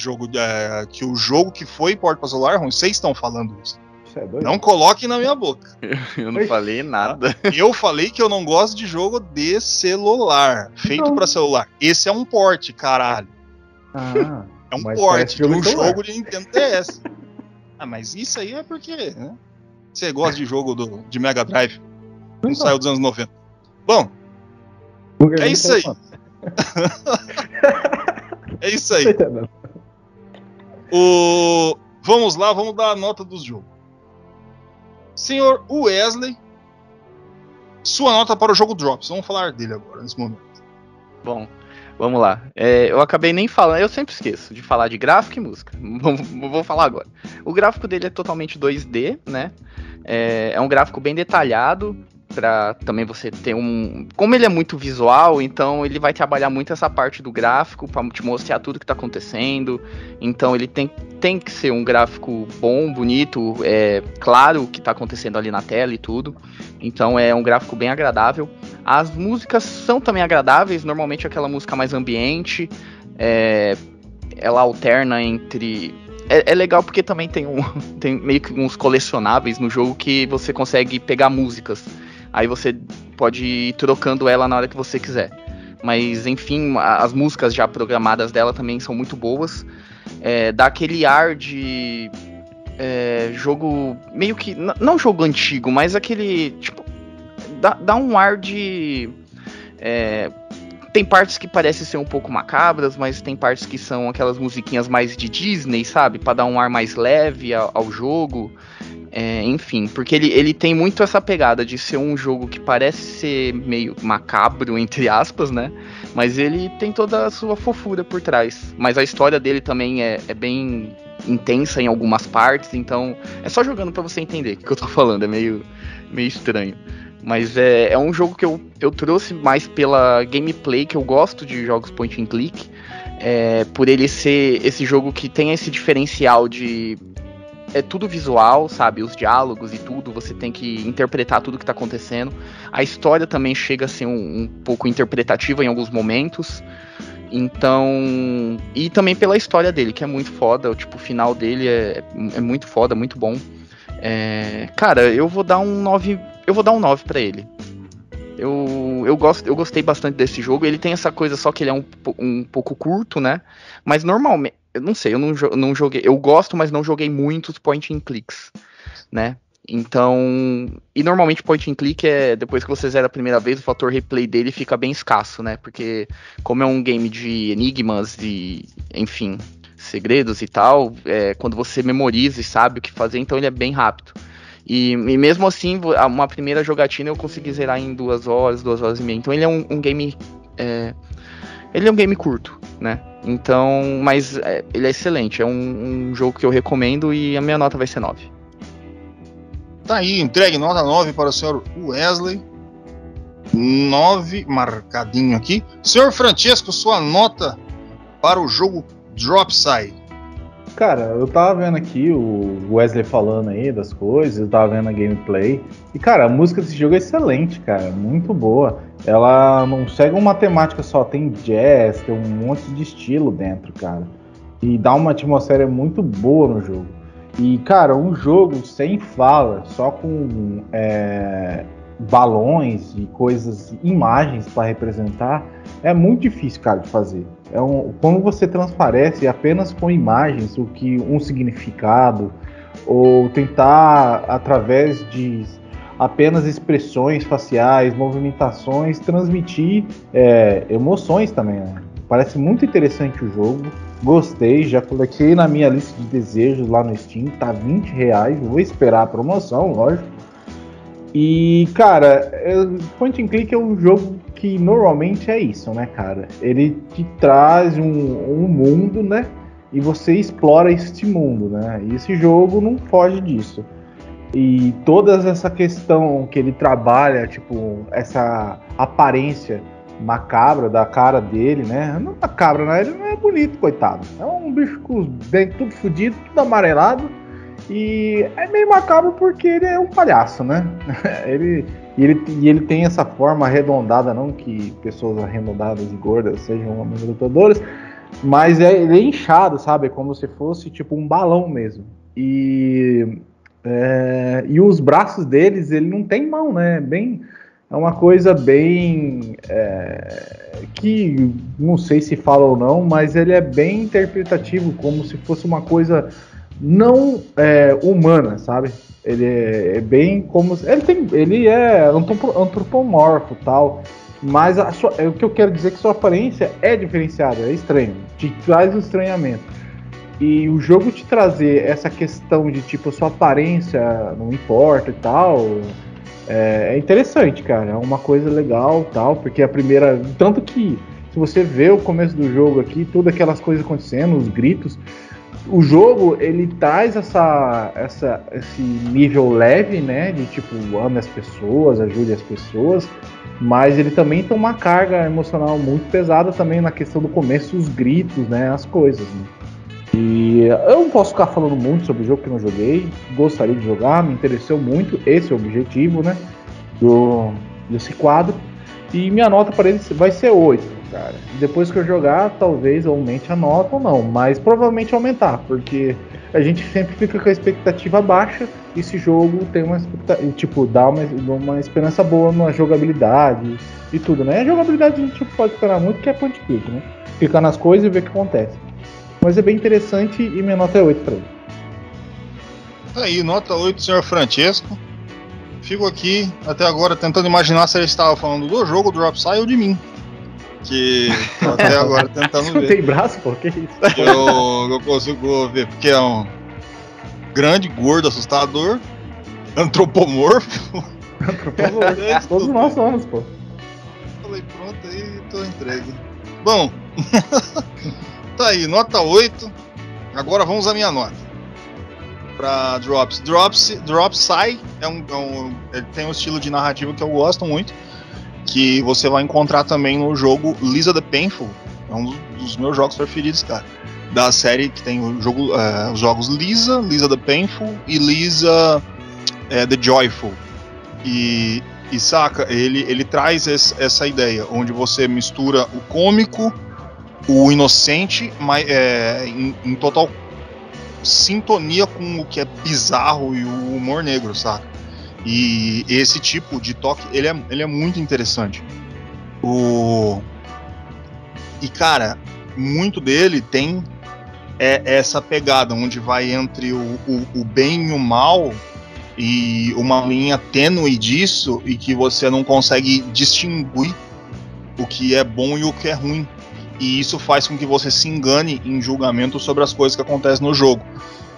que o jogo que foi porta pra celular é ruim. Vocês estão falando isso.
É doido.
Não coloque na minha boca.
Eu não falei nada.
Eu falei que eu não gosto de jogo de celular. Feito pra celular. Esse é um porte, caralho. É um porte de um jogo de Nintendo DS. Mas isso aí é porque, né? Você gosta de jogo de Mega Drive. Não saiu dos anos 90. Bom, é isso aí. É isso aí. Vamos lá, vamos dar a nota dos jogos. Senhor Wesley, sua nota para o jogo Drops. Vamos falar dele agora, nesse momento.
Bom, vamos lá. Eu acabei nem falando, eu sempre esqueço de falar de gráfico e música. Vou falar agora. O gráfico dele é totalmente 2D, né? É um gráfico bem detalhado, para também você ter como ele é muito visual, então ele vai trabalhar muito essa parte do gráfico para te mostrar tudo que tá acontecendo. Então ele tem que ser um gráfico bom, bonito, claro o que tá acontecendo ali na tela e tudo. Então é um gráfico bem agradável. As músicas são também agradáveis, normalmente aquela música mais ambiente, ela alterna entre... É legal porque também tem meio que uns colecionáveis no jogo que você consegue pegar músicas. Aí você pode ir trocando ela na hora que você quiser. Mas, enfim, as músicas já programadas dela também são muito boas. Dá aquele ar de jogo... Meio que... Não jogo antigo, mas aquele... Tipo, dá um ar de... Tem partes que parecem ser um pouco macabras, mas tem partes que são aquelas musiquinhas mais de Disney, sabe? Pra dar um ar mais leve ao jogo. Enfim, porque ele tem muito essa pegada de ser um jogo que parece ser meio macabro, entre aspas, né? Mas ele tem toda a sua fofura por trás. Mas a história dele também é bem intensa em algumas partes, então é só jogando pra você entender o que eu tô falando, é meio estranho. Mas é um jogo que eu trouxe mais pela gameplay, que eu gosto de jogos point and click, por ele ser esse jogo que tem esse diferencial de... É tudo visual, sabe? Os diálogos e tudo, você tem que interpretar tudo que tá acontecendo. A história também chega a ser um pouco interpretativa em alguns momentos. Então... E também pela história dele, que é muito foda. Tipo, o final dele é muito foda, muito bom. Cara, eu vou dar um 9... Eu vou dar um 9 pra ele. Eu gostei bastante desse jogo. Ele tem essa coisa só que ele é um pouco curto, né? Mas normalmente... Eu não sei, eu não joguei... Eu gosto, mas não joguei muitos point and clicks, né? Então... E normalmente point and click depois que você zera a primeira vez, o fator replay dele fica bem escasso, né? Porque como é um game de enigmas, de... Enfim, segredos e tal, quando você memoriza e sabe o que fazer, então ele é bem rápido. E mesmo assim, uma primeira jogatina eu consegui zerar em 2 horas e meia. Então ele é um game... Ele é um game curto, né? Então, mas ele é excelente. É um jogo que eu recomendo e a minha nota vai ser 9.
Tá aí, entregue nota 9 para o senhor Wesley. 9, marcadinho aqui. Senhor Francesco, sua nota para o jogo Dropside.
Cara, eu tava vendo aqui o Wesley falando aí das coisas, eu tava vendo a gameplay. E, cara, a música desse jogo é excelente, cara, muito boa. Ela não segue uma temática só, tem jazz, tem um monte de estilo dentro, cara. E dá uma atmosfera muito boa no jogo. E, cara, um jogo sem fala, só com balões e coisas, imagens para representar, é muito difícil, cara, de fazer. Quando você transparece apenas com imagens, um significado, ou tentar, através de apenas expressões faciais, movimentações, transmitir emoções também, né? Parece muito interessante o jogo, gostei, já coloquei na minha lista de desejos lá no Steam, tá R$20, vou esperar a promoção, lógico. E, cara, Point and Click é um jogo que normalmente é isso, né, cara? Ele te traz um mundo, né? E você explora este mundo, né? E esse jogo não foge disso. E toda essa questão que ele trabalha, tipo, essa aparência macabra da cara dele, né? Não macabra, né? Ele não é bonito, coitado. É um bicho com os dentes tudo fodido, tudo amarelado. E é meio macabro porque ele é um palhaço, né? ele tem essa forma arredondada, não que pessoas arredondadas e gordas sejam homens lutadores, mas ele é inchado, sabe? É como se fosse tipo um balão mesmo. E os braços deles, ele não tem mão, né? É uma coisa bem... que não sei se fala ou não, mas ele é bem interpretativo, como se fosse uma coisa não humana, sabe? Ele é bem como... Ele é antropomorfo e tal, mas o que eu quero dizer é que sua aparência é diferenciada, é estranho, te traz um estranhamento. E o jogo te trazer essa questão de tipo, sua aparência não importa e tal... É interessante, cara, é uma coisa legal tal, porque a primeira, tanto que se você vê o começo do jogo aqui, todas aquelas coisas acontecendo, os gritos, o jogo ele traz esse nível leve, né, de tipo, ame as pessoas, ajude as pessoas, mas ele também tem uma carga emocional muito pesada também na questão do começo, os gritos, né, as coisas, né? E eu não posso ficar falando muito sobre o jogo que eu não joguei, gostaria de jogar, me interessou muito, esse é o objetivo, né, desse quadro, e minha nota para ele vai ser 8, cara. Depois que eu jogar, talvez aumente a nota ou não, mas provavelmente aumentar, porque a gente sempre fica com a expectativa baixa, e esse jogo tem uma expectativa, tipo, dá uma esperança boa na jogabilidade e tudo, né? A jogabilidade a gente pode esperar muito, que é point click, né? Clicar nas coisas e ver o que acontece. Mas é bem interessante e minha nota é 8 pra ele.
Aí, nota 8, senhor Francesco. Fico aqui até agora tentando imaginar se ele estava falando do jogo, do Dropsy ou de mim. Que tô até agora tentando ver.
Não tem braço, pô? Que isso?
Eu consigo ver, porque é um grande, gordo, assustador, antropomorfo.
Antropomorfo. Todos nós somos, pô.
Falei, pronto, aí tô entregue. Bom... Tá aí, nota 8. Agora vamos à minha nota pra Drops. Dropsy ele tem um estilo de narrativa que eu gosto muito, que você vai encontrar também no jogo Lisa the Painful. É um dos meus jogos preferidos, cara, da série, que tem os jogos Lisa the Painful e Lisa the Joyful. E saca, ele traz essa ideia, onde você mistura o cômico, o inocente, mas em total sintonia com o que é bizarro e o humor negro, sabe? E esse tipo de toque, ele é muito interessante. E cara, muito dele tem essa pegada, onde vai entre o bem e o mal, e uma linha tênue disso, e que você não consegue distinguir o que é bom e o que é ruim. E isso faz com que você se engane em julgamento sobre as coisas que acontecem no jogo.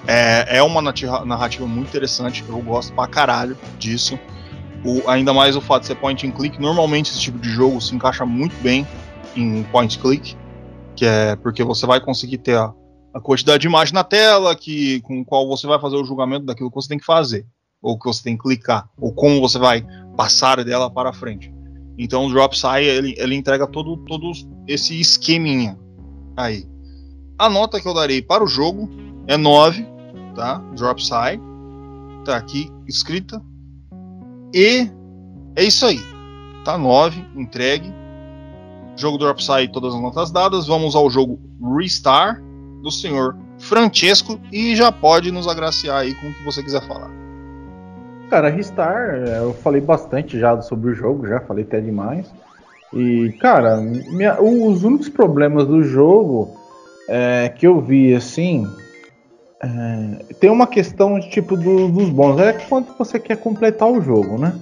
É uma narrativa muito interessante, eu gosto pra caralho disso. Ainda mais o fato de ser point and click. Normalmente esse tipo de jogo se encaixa muito bem em point and click, que é porque você vai conseguir ter a quantidade de imagem na tela, com o qual você vai fazer o julgamento daquilo que você tem que fazer, ou que você tem que clicar, ou como você vai passar dela para frente. Então o Dropsy, ele entrega todo esse esqueminha aí. A nota que eu darei para o jogo é 9, tá? Dropsy, tá aqui escrita. E é isso aí, tá? 9, entregue. Jogo Dropsy, todas as notas dadas. Vamos ao jogo Ristar, do senhor Francesco, e já pode nos agraciar aí com o que você quiser falar.
Cara, Ristar, eu falei bastante já sobre o jogo, já falei até demais. E, cara, os únicos problemas do jogo que eu vi, assim, tem uma questão de tipo dos bônus. É quando você quer completar o jogo, né?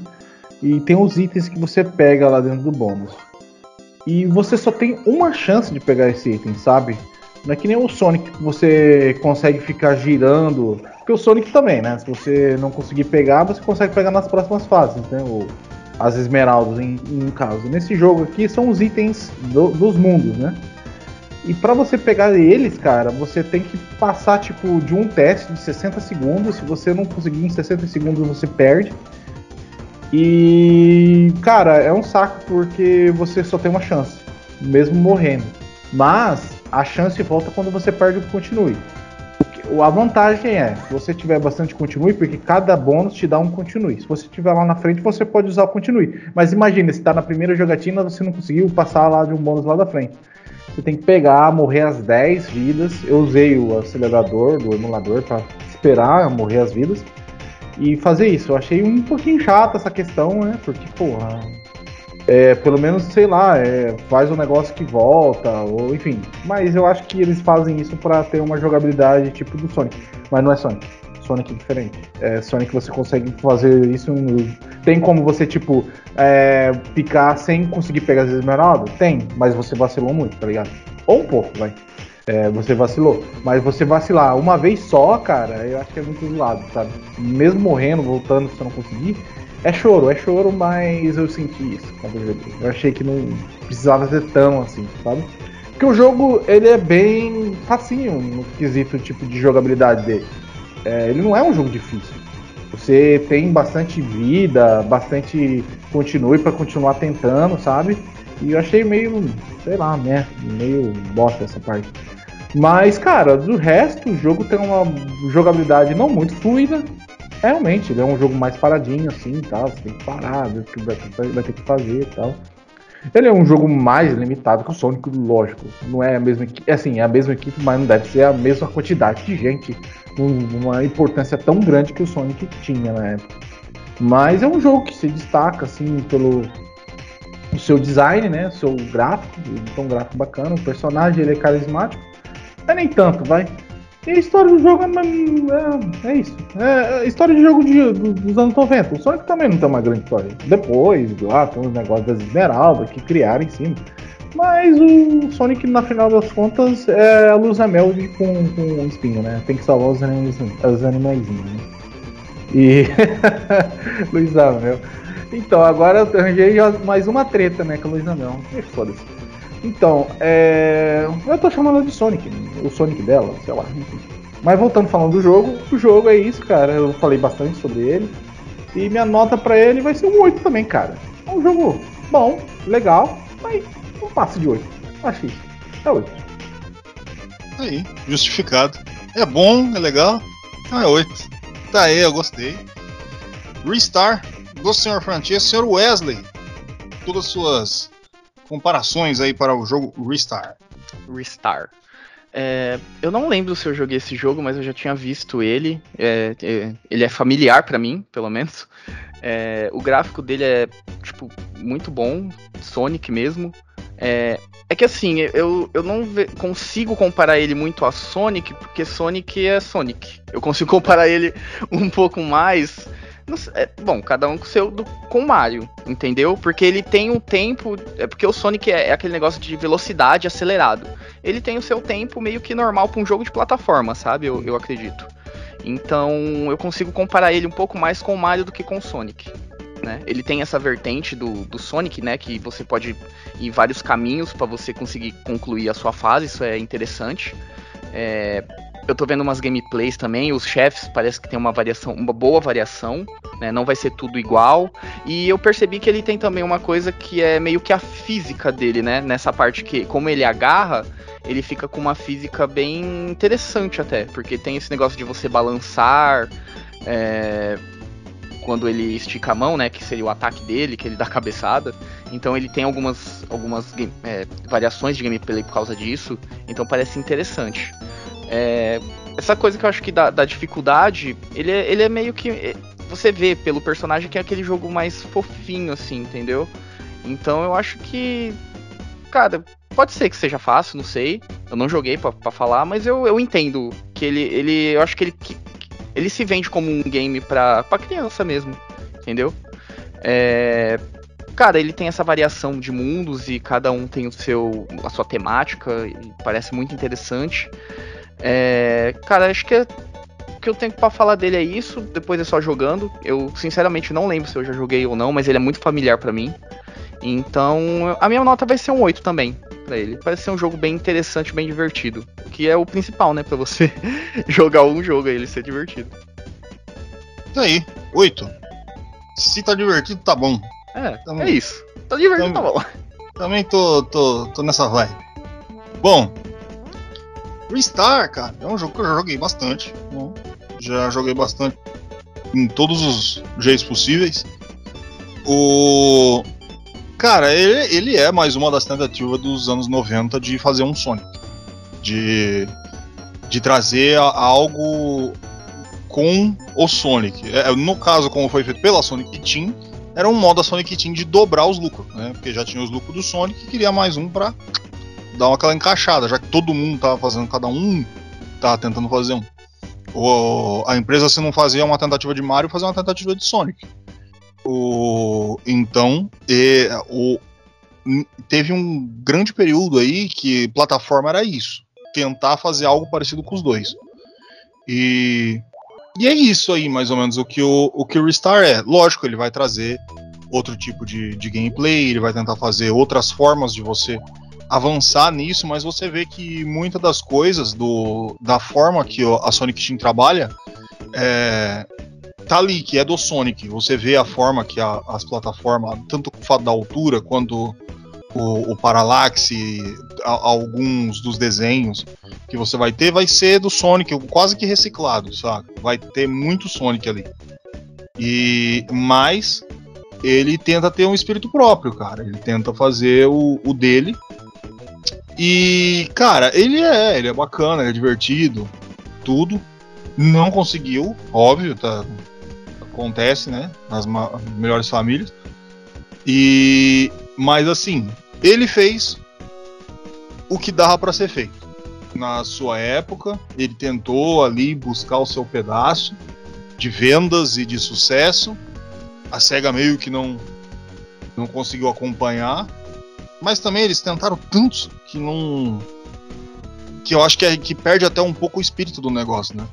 E tem os itens que você pega lá dentro do bônus. E você só tem uma chance de pegar esse item, sabe? Não é que nem o Sonic, que você consegue ficar girando. Porque o Sonic também, né? Se você não conseguir pegar, você consegue pegar nas próximas fases, né? As esmeraldas, em caso. Nesse jogo aqui são os itens dos mundos, né? E pra você pegar eles, cara, você tem que passar, tipo, de um teste de 60 segundos. Se você não conseguir em 60 segundos, você perde. E, cara, é um saco porque você só tem uma chance, mesmo morrendo. Mas a chance volta quando você perde o continue. A vantagem é, se você tiver bastante continue, porque cada bônus te dá um continue. Se você estiver lá na frente, você pode usar o continue. Mas imagina, se tá na primeira jogatina, você não conseguiu passar lá de um bônus lá da frente. Você tem que pegar, morrer as 10 vidas. Eu usei o acelerador do emulador para esperar morrer as vidas e fazer isso. Eu achei um pouquinho chato essa questão, né? Porque, porra, pelo menos, sei lá, faz um negócio que volta, ou enfim. Mas eu acho que eles fazem isso pra ter uma jogabilidade tipo do Sonic. Mas não é Sonic. Sonic é diferente. Sonic você consegue fazer isso. Tem como você, tipo, picar sem conseguir pegar as esmeraldas? Tem, mas você vacilou muito, tá ligado? Ou um pouco, vai. Você vacilou. Mas você vacilar uma vez só, cara, eu acho que é muito zoado, sabe? Mesmo morrendo, voltando, se você não conseguir. É choro, mas eu senti isso quando eu joguei. Eu achei que não precisava ser tão assim, sabe? Porque o jogo, ele é bem facinho no quesito tipo de jogabilidade dele. Ele não é um jogo difícil. Você tem bastante vida, bastante continue pra continuar tentando, sabe? E eu achei meio, sei lá, né? Meio bosta essa parte. Mas, cara, do resto, o jogo tem uma jogabilidade não muito fluida. Realmente, ele é um jogo mais paradinho assim, tal. Você tem que parar, ver o que vai ter que fazer e tal. Ele é um jogo mais limitado que o Sonic, lógico. Não é a mesma equipe, assim, é a mesma equipe, mas não deve ser a mesma quantidade de gente, uma importância tão grande que o Sonic tinha na época. Mas é um jogo que se destaca assim pelo seu design, né? Seu gráfico, um gráfico bacana, o personagem ele é carismático, mas nem tanto, vai. E a história do jogo é isso. É a história de jogo dos anos 90. O Sonic também não tem uma grande história. Depois, lá, tem os negócios das esmeraldas que criaram em cima. Mas o Sonic, na final das contas, é a Luz Mel com espinho, né? Tem que salvar os animaizinhos, né? E... Luiz Amel. Então, agora eu arranjei mais uma treta, né, com a Luiz Amel. Foda-se. Então, eu tô chamando ela de Sonic, o Sonic dela, sei lá, enfim. Mas voltando falando do jogo, o jogo é isso, cara, eu falei bastante sobre ele. E minha nota pra ele vai ser um 8 também, cara. É um jogo bom, legal, mas não passa de 8. Acho isso. É 8.
Aí, justificado. É bom, é legal, então é 8. Tá aí, eu gostei. Ristar, do Sr. Francesco, Sr. Wesley. Todas as suas comparações aí para o jogo Ristar.
Eu não lembro se eu joguei esse jogo, mas eu já tinha visto ele. Ele é familiar pra mim, pelo menos. O gráfico dele é, tipo, muito bom. Sonic mesmo. É que assim, eu não consigo comparar ele muito a Sonic, porque Sonic é Sonic. Eu consigo comparar ele um pouco mais... Bom, cada um com o Mario, entendeu? Porque ele tem um tempo... porque o Sonic é aquele negócio de velocidade acelerado. Ele tem o seu tempo meio que normal para um jogo de plataforma, sabe? Eu acredito. Então, eu consigo comparar ele um pouco mais com o Mario do que com o Sonic, né? Ele tem essa vertente do Sonic, né? Que você pode ir em vários caminhos para você conseguir concluir a sua fase. Isso é interessante. Eu tô vendo umas gameplays também, os chefes parece que tem uma boa variação, né? Não vai ser tudo igual. E eu percebi que ele tem também uma coisa que é meio que a física dele, né? Nessa parte que, como ele agarra, ele fica com uma física bem interessante até, porque tem esse negócio de você balançar quando ele estica a mão, né? Que seria o ataque dele, que ele dá cabeçada. Então ele tem algumas variações de gameplay por causa disso, então parece interessante. Essa coisa que eu acho que da dificuldade, ele é meio que... Você vê pelo personagem que é aquele jogo mais fofinho, assim, entendeu? Então eu acho que... Cara, pode ser que seja fácil, não sei. Eu não joguei pra falar, mas eu entendo que eu acho que ele se vende como um game pra criança mesmo, entendeu? Cara, ele tem essa variação de mundos e cada um tem a sua temática, e parece muito interessante. Cara, acho que o que eu tenho pra falar dele é isso. Depois é só jogando. Eu sinceramente não lembro se eu já joguei ou não, mas ele é muito familiar pra mim. Então a minha nota vai ser um 8 também pra ele. Parece ser um jogo bem interessante, bem divertido, que é o principal, né, pra você jogar um jogo e ele ser divertido.
Tá aí, 8. Se tá divertido, tá bom.
É isso. Tá divertido, tá bom.
Também tô nessa vibe. Bom, Ristar, cara, é um jogo que eu já joguei bastante. Né? Já joguei bastante em todos os jeitos possíveis. Cara, ele é mais uma das tentativas dos anos 90 de fazer um Sonic. De trazer algo com o Sonic. No caso, como foi feito pela Sonic Team, era um modo da Sonic Team de dobrar os lucros, né? Porque já tinha os lucros do Sonic e queria mais um pra dar aquela encaixada, já que todo mundo tava fazendo, cada um tava tentando fazer um. A empresa, se não fazia uma tentativa de Mario, fazia uma tentativa de Sonic. Então, teve um grande período aí que plataforma era isso. Tentar fazer algo parecido com os dois. E é isso aí, mais ou menos, o que o Ristar é. Lógico, ele vai trazer outro tipo de gameplay, ele vai tentar fazer outras formas de você avançar nisso, mas você vê que muitas das coisas da forma que a Sonic Team trabalha tá ali, que é do Sonic. Você vê a forma que as plataformas, tanto o fato da altura quanto o paralaxe, alguns dos desenhos que você vai ter, vai ser do Sonic, quase que reciclado, sabe? Vai ter muito Sonic ali. Mas ele tenta ter um espírito próprio, cara. Ele tenta fazer o dele. E, cara, ele é bacana, ele é divertido, tudo. Não conseguiu, óbvio, tá? Acontece, né? Nas melhores famílias. Mas assim, ele fez o que dava pra ser feito. Na sua época, ele tentou ali buscar o seu pedaço de vendas e de sucesso. A SEGA meio que não conseguiu acompanhar. Mas também eles tentaram tantos que não... que eu acho que perde até um pouco o espírito do negócio, né?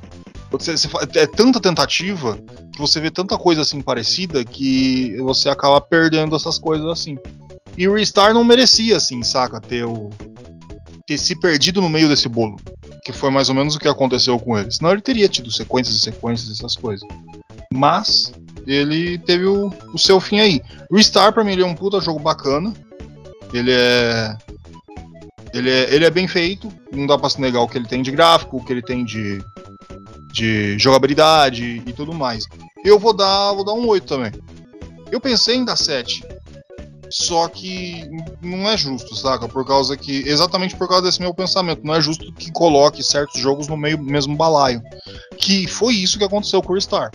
É tanta tentativa que você vê tanta coisa assim parecida que você acaba perdendo essas coisas assim. E o Ristar não merecia, assim, saca? Ter se perdido no meio desse bolo. Que foi mais ou menos o que aconteceu com ele. Senão ele teria tido sequências e sequências, essas coisas. Mas ele teve o seu fim aí. O Ristar, pra mim, ele é um puta jogo bacana. Ele é bem feito. Não dá pra se negar o que ele tem de gráfico, o que ele tem de jogabilidade e tudo mais. Eu vou dar um 8 também. Eu pensei em dar 7. Só que não é justo, saca? Exatamente por causa desse meu pensamento. Não é justo que coloque certos jogos no mesmo balaio. Que foi isso que aconteceu com o Ristar.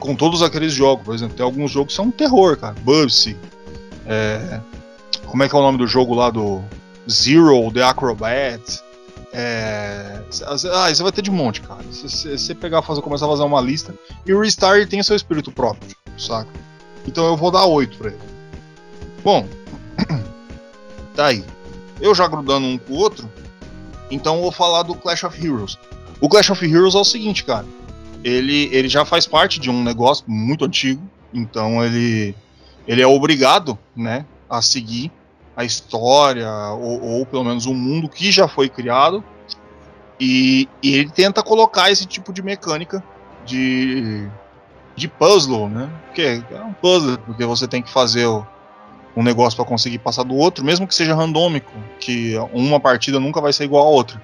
Com todos aqueles jogos, por exemplo, tem alguns jogos que são um terror, cara. Bubsy. Como é que é o nome do jogo lá do Zero, The Acrobat? Isso vai ter de monte, cara. Se você começar a fazer uma lista. E o Ristar ele tem seu espírito próprio, saca? Então eu vou dar 8 pra ele. Bom, tá aí. Eu já grudando um com o outro, então eu vou falar do Clash of Heroes. O Clash of Heroes é o seguinte, cara. Ele já faz parte de um negócio muito antigo, então ele é obrigado, né, a seguir a história, ou pelo menos o mundo que já foi criado, e ele tenta colocar esse tipo de mecânica de puzzle, né? Porque é um puzzle, porque você tem que fazer um negócio para conseguir passar do outro, mesmo que seja randômico, que uma partida nunca vai ser igual a outra.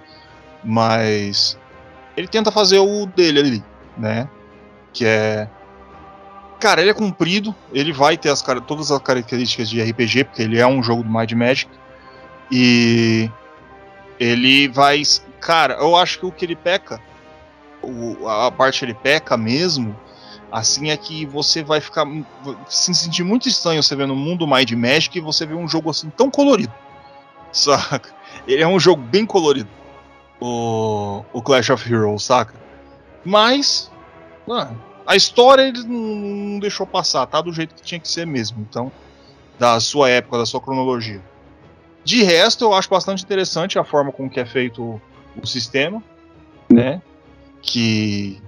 Mas ele tenta fazer o dele ali, né? Que é... Cara, ele é comprido, ele vai ter todas as características de RPG, porque ele é um jogo do Might Magic. E ele vai... Cara, eu acho que o que ele peca, a parte que ele peca mesmo, assim, é que você vai se sentir muito estranho você ver no mundo Might Magic e você vê um jogo assim tão colorido, saca? Ele é um jogo bem colorido, o Clash of Heroes, saca? Mas a história ele não deixou passar, tá do jeito que tinha que ser mesmo, então, da sua época, da sua cronologia. De resto, eu acho bastante interessante a forma com que é feito o sistema, né? Que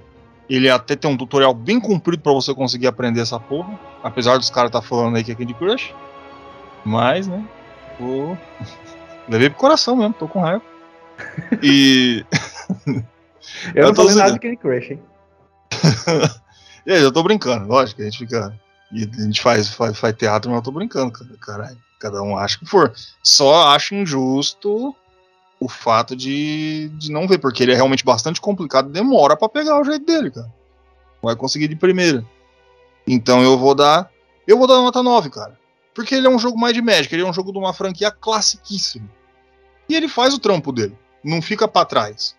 ele até tem um tutorial bem comprido pra você conseguir aprender essa porra. Apesar dos caras tá falando aí que é Candy Crush. Mas, né? Levei pro coração mesmo, tô com raiva. E...
eu não falei nada de Candy Crush, hein?
Eu tô brincando, lógico, a gente fica E a gente faz teatro, mas eu tô brincando, caralho. Cada um acha que for. Só acho injusto o fato de não ver, porque ele é realmente bastante complicado, demora pra pegar o jeito dele, cara. Não vai conseguir de primeira. Então eu vou dar nota 9, cara. Porque ele é um jogo mais de Magic, ele é um jogo de uma franquia classiquíssima. E ele faz o trampo dele, não fica pra trás.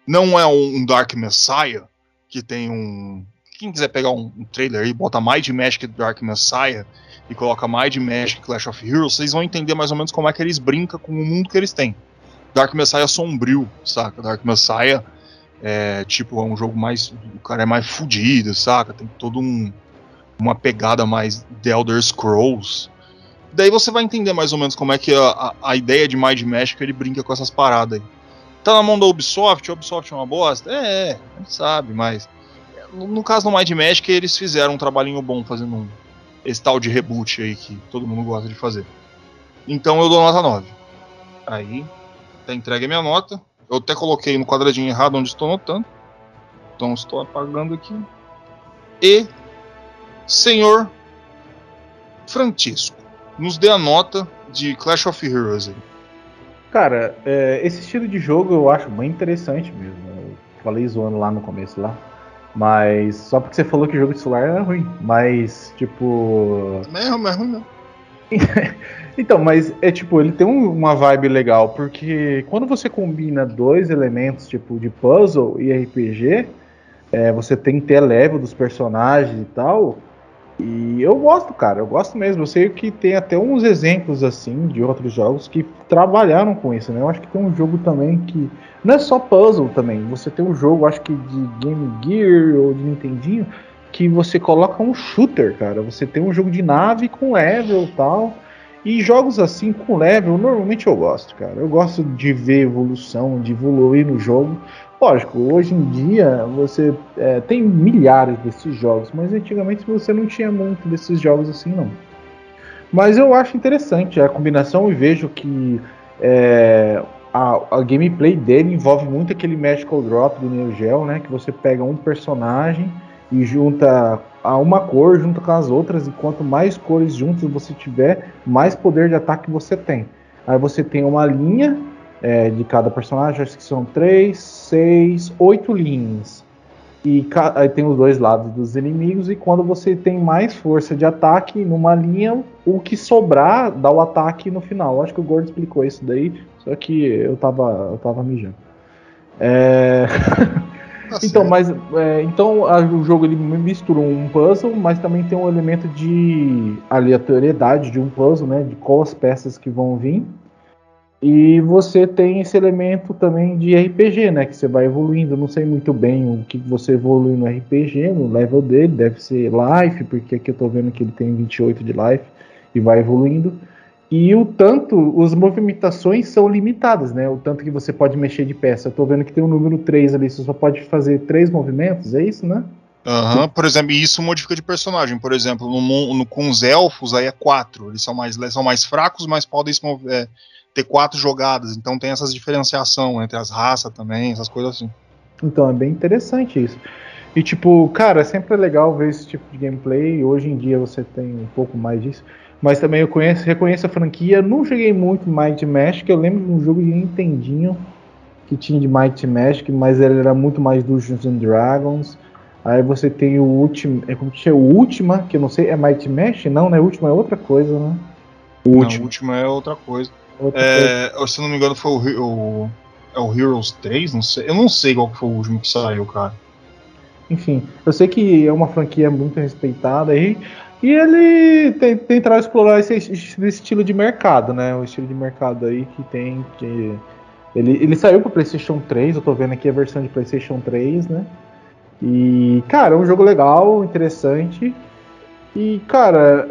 Não é um Dark Messiah, que tem um... Quem quiser pegar um trailer aí, bota Might Magic Dark Messiah e coloca Might Magic Clash of Heroes, vocês vão entender mais ou menos como é que eles brincam com o mundo que eles têm. Dark Messiah é sombrio, saca? Dark Messiah é um jogo mais... O cara é mais fudido, saca? Tem todo uma pegada mais The Elder Scrolls. Daí você vai entender mais ou menos como é que a ideia de Might Magic ele brinca com essas paradas aí. Tá na mão da Ubisoft, a Ubisoft é uma bosta? A gente sabe, mas... No caso do Might Magic, eles fizeram um trabalhinho bom fazendo esse tal de reboot aí que todo mundo gosta de fazer. Então eu dou nota 9. Aí, tá entregue a minha nota. Eu até coloquei no quadradinho errado onde estou notando. Então estou apagando aqui. E, senhor Francisco, nos dê a nota de Clash of Heroes aí.
Cara, esse estilo de jogo eu acho bem interessante mesmo. Eu falei zoando lá no começo lá. Mas só porque você falou que o jogo de celular era ruim. Mas, tipo...
Não é ruim não.
Então, mas ele tem uma vibe legal. Porque quando você combina dois elementos, tipo, de puzzle e RPG... você tem que ter level dos personagens e tal... E eu gosto, cara, eu gosto mesmo. Eu sei que tem até uns exemplos assim de outros jogos que trabalharam com isso, né? Eu acho que tem um jogo também que não é só puzzle também. Você tem um jogo, acho que de Game Gear ou de Nintendinho, que você coloca um shooter, cara. Você tem um jogo de nave com level e tal. E jogos assim com level, normalmente eu gosto, cara. Eu gosto de ver evolução, de evoluir no jogo. Lógico, hoje em dia você tem milhares desses jogos, mas antigamente você não tinha muito desses jogos assim, não. Mas eu acho interessante a combinação e vejo que a gameplay dele envolve muito aquele Magical Drop do Neo Geo, né? Que você pega um personagem e junta a uma cor junto com as outras, e quanto mais cores juntas você tiver, mais poder de ataque você tem. Aí você tem uma linha de cada personagem, acho que são 3, 6, 8 linhas. E aí tem os dois lados dos inimigos, e quando você tem mais força de ataque numa linha, o que sobrar dá o ataque no final. Acho que o Gordo explicou isso daí, só que eu tava mijando. Então, o jogo ele misturou um puzzle, mas também tem um elemento de aleatoriedade de um puzzle, né? De quais peças que vão vir. E você tem esse elemento também de RPG, né? Que você vai evoluindo. Eu não sei muito bem o que você evolui no RPG, no level dele. Deve ser life, porque aqui eu tô vendo que ele tem 28 de life e vai evoluindo. E as movimentações são limitadas, né? O tanto que você pode mexer de peça. Eu tô vendo que tem o número 3 ali, você só pode fazer 3 movimentos, é isso, né?
Por exemplo, isso modifica de personagem. Por exemplo, com os elfos aí é 4. Eles são mais fracos, mas podem se mover, ter 4 jogadas. Então tem essas diferenciação entre as raças também, essas coisas assim.
Então é bem interessante isso. E tipo, cara, sempre é legal ver esse tipo de gameplay. Hoje em dia você tem um pouco mais disso. Mas também eu reconheço a franquia. Não joguei muito Might Magic. Eu lembro de um jogo de Nintendinho que tinha de Might Magic, mas ele era muito mais Dungeons and Dragons. Aí você tem o Ultima, que eu não sei, é Might Magic? Não, né? O Ultima é outra coisa, né?
O Ultima é outra coisa. Se não me engano foi o Heroes 3, não sei. Eu não sei qual que foi o último que saiu, cara.
Enfim, eu sei que é uma franquia muito respeitada aí. E ele tentará explorar esse estilo de mercado, né? O estilo de mercado aí que tem. Ele saiu para PlayStation 3, eu tô vendo aqui a versão de PlayStation 3, né? E, cara, é um jogo legal, interessante. E, cara,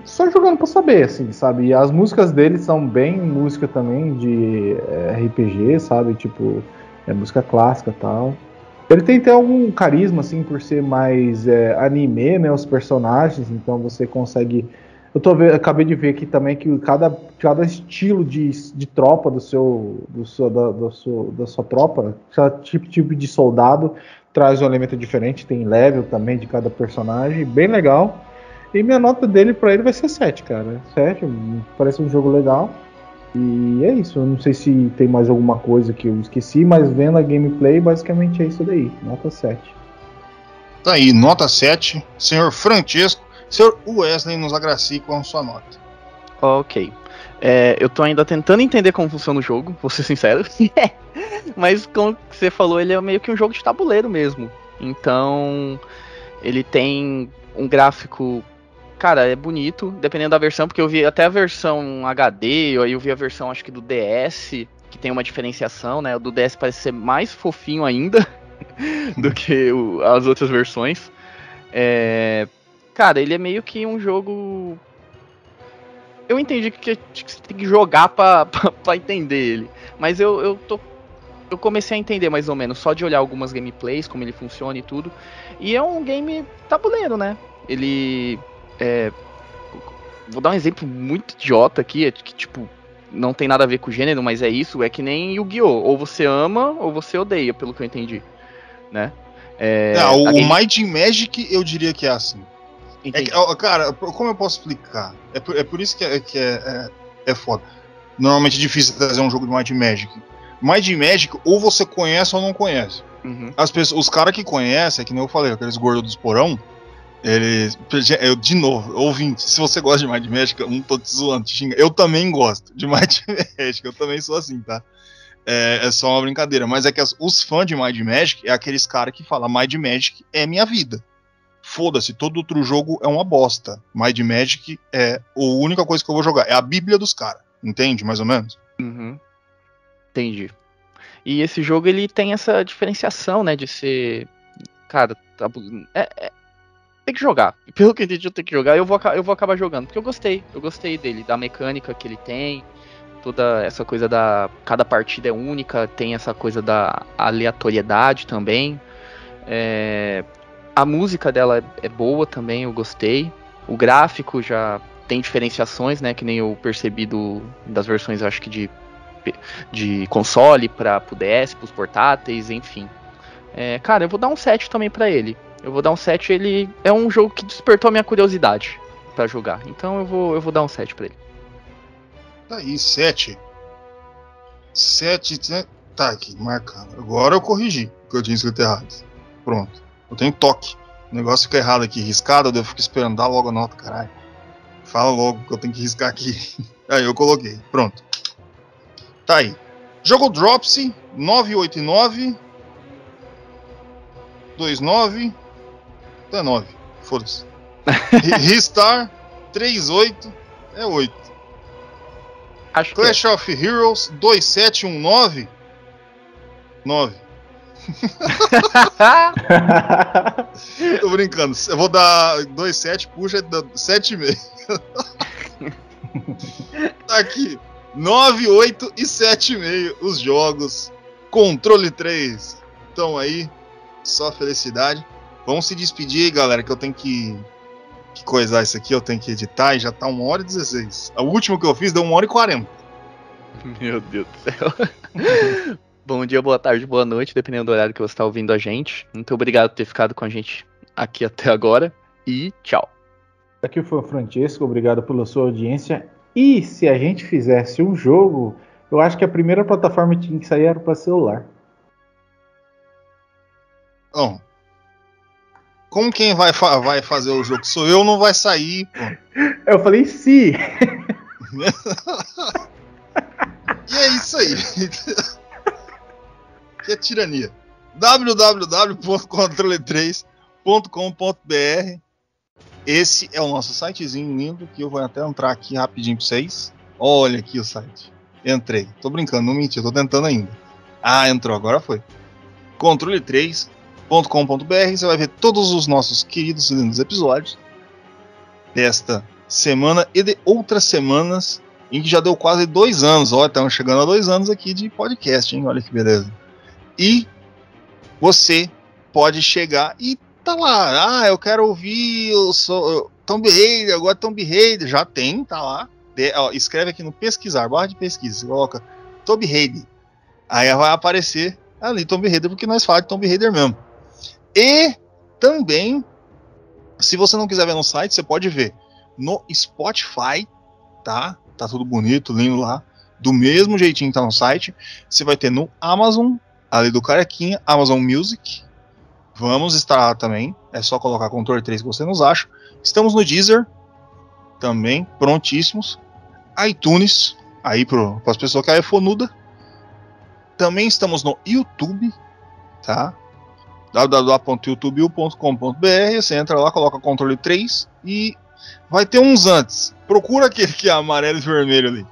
só jogando pra saber, assim, sabe? E as músicas dele são bem música também de RPG, sabe? Tipo, música clássica e tal. Ele tem até algum carisma, assim, por ser mais anime, né? Os personagens, então você consegue... acabei de ver aqui também que cada estilo de tropa da sua tropa, cada tipo de soldado traz um elemento diferente, tem level também de cada personagem, bem legal. E minha nota dele pra ele vai ser 7, cara. 7, parece um jogo legal. E é isso, eu não sei se tem mais alguma coisa que eu esqueci, mas vendo a gameplay, basicamente é isso daí, nota 7.
Tá aí, nota 7. Senhor Francesco, senhor Wesley nos agracie com a sua nota.
Ok. Eu tô ainda tentando entender como funciona o jogo, vou ser sincero. Mas como você falou, ele é meio que um jogo de tabuleiro mesmo. Então, ele tem um gráfico... Cara, é bonito, dependendo da versão, porque eu vi até a versão HD, aí eu vi a versão, acho que do DS, que tem uma diferenciação, né? O do DS parece ser mais fofinho ainda do que as outras versões. Cara, ele é meio que um jogo... Eu entendi que você tem que jogar pra entender ele, mas eu comecei a entender mais ou menos, só de olhar algumas gameplays, como ele funciona e tudo. E é um game tabuleiro, né? Ele... Vou dar um exemplo muito idiota aqui, que tipo, não tem nada a ver com o gênero, mas é isso, é que nem Yu-Gi-Oh! Ou você ama, ou você odeia, pelo que eu entendi, né?
O Might and Magic eu diria que é assim. Cara, como eu posso explicar? É por isso que é foda. Normalmente é difícil trazer um jogo de Might and Magic. Might and Magic, ou você conhece ou não conhece.
Uhum.
Os caras que conhecem, que nem eu falei, aqueles gordos dos porão, de novo, ouvinte, se você gosta de Might and Magic, eu não tô te zoando, te xinga. Eu também gosto de Might and Magic, eu também sou assim, tá? É só uma brincadeira, mas é que os fãs de Might and Magic é aqueles caras que falam Might and Magic é minha vida. Foda-se, todo outro jogo é uma bosta. Might and Magic é a única coisa que eu vou jogar, é a bíblia dos caras, entende, mais ou menos?
Uhum. Entendi. E esse jogo, ele tem essa diferenciação, né, de ser... Cara, tem que jogar. Pelo que eu entendi, eu tenho que jogar. Eu vou acabar jogando. Porque eu gostei dele, da mecânica que ele tem. Toda essa coisa da... Cada partida é única. Tem essa coisa da aleatoriedade também. A música dela é boa também, eu gostei. O gráfico já tem diferenciações, né? Que nem eu percebi das versões, acho que de console para o DS, pros portáteis, enfim. Cara, eu vou dar um 7 também pra ele. Eu vou dar um 7, ele é um jogo que despertou a minha curiosidade pra jogar. Então eu vou dar um 7 pra ele.
Tá aí, 7. 7, tá aqui, marcando. Agora eu corrigi o que eu tinha escrito errado. Pronto. Eu tenho toque. O negócio fica errado aqui, riscado, eu fico esperando, dá logo a nota, caralho. Fala logo que eu tenho que riscar aqui. Aí eu coloquei, pronto. Tá aí. Jogo Dropsy 989 29 é 9, foda-se. Ristar 38 é 8.
Acho
Clash of Heroes 2719 9. Tô brincando, eu vou dar 27, puxa, 7,5. Tá aqui 9, 8 e 7,5 os jogos. Controle 3 estão aí, só felicidade. Vamos se despedir aí, galera, que eu tenho que coisar isso aqui, eu tenho que editar e já tá 1h16. O último que eu fiz deu 1h40.
Meu Deus do céu. Bom dia, boa tarde, boa noite, dependendo do horário que você está ouvindo a gente. Muito obrigado por ter ficado com a gente aqui até agora e tchau.
Aqui foi o Francesco, obrigado pela sua audiência. E se a gente fizesse um jogo, eu acho que a primeira plataforma que tinha que sair era para celular.
Bom, como quem vai fazer o jogo sou eu, não vai sair. Pô.
Eu falei sim.
E é isso aí. Que é tirania. www.controle3.com.br. Esse é o nosso sitezinho lindo, que eu vou até entrar aqui rapidinho pra vocês. Olha aqui o site. Entrei. Tô brincando, não menti, eu tô tentando ainda. Ah, entrou, agora foi. Controle3.com.br. Você vai ver todos os nossos queridos e lindos episódios desta semana e de outras semanas, em que já deu quase 2 anos. Olha, estamos chegando a 2 anos aqui de podcast, hein? Olha que beleza. E você pode chegar e tá lá. Ah, eu quero ouvir o Tomb Raider, agora Tomb Raider. Já tem, tá lá. Escreve aqui no pesquisar, barra de pesquisa. Você coloca Tomb Raider. Aí vai aparecer ali Tomb Raider, porque nós falamos de Tomb Raider mesmo. E também, se você não quiser ver no site, você pode ver no Spotify, tá? Tá tudo bonito, lindo lá. Do mesmo jeitinho que tá no site. Você vai ter no Amazon, ali do Carequinha, Amazon Music. Vamos estar lá também. É só colocar Controle 3 que você nos acha. Estamos no Deezer também, prontíssimos. iTunes, aí para as pessoas que é iPhonuda. Também estamos no YouTube, tá? www.youtube.com.br. Você entra lá, coloca Controle 3 e vai ter uns antes. Procura aquele que é amarelo e vermelho ali.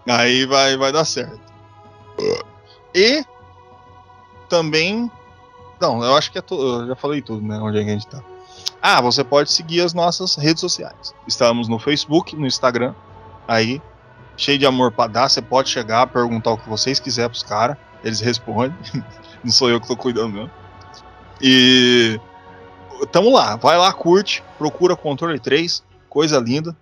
Aí vai dar certo. E também... Não, eu acho que eu já falei tudo, né? Onde é que a gente tá. Ah, você pode seguir as nossas redes sociais. Estamos no Facebook, no Instagram. Aí, cheio de amor pra dar. Você pode chegar, perguntar o que vocês quiserem pros caras. Eles respondem. Não sou eu que tô cuidando, não. E... tamo lá. Vai lá, curte. Procura Controle 3. Coisa linda.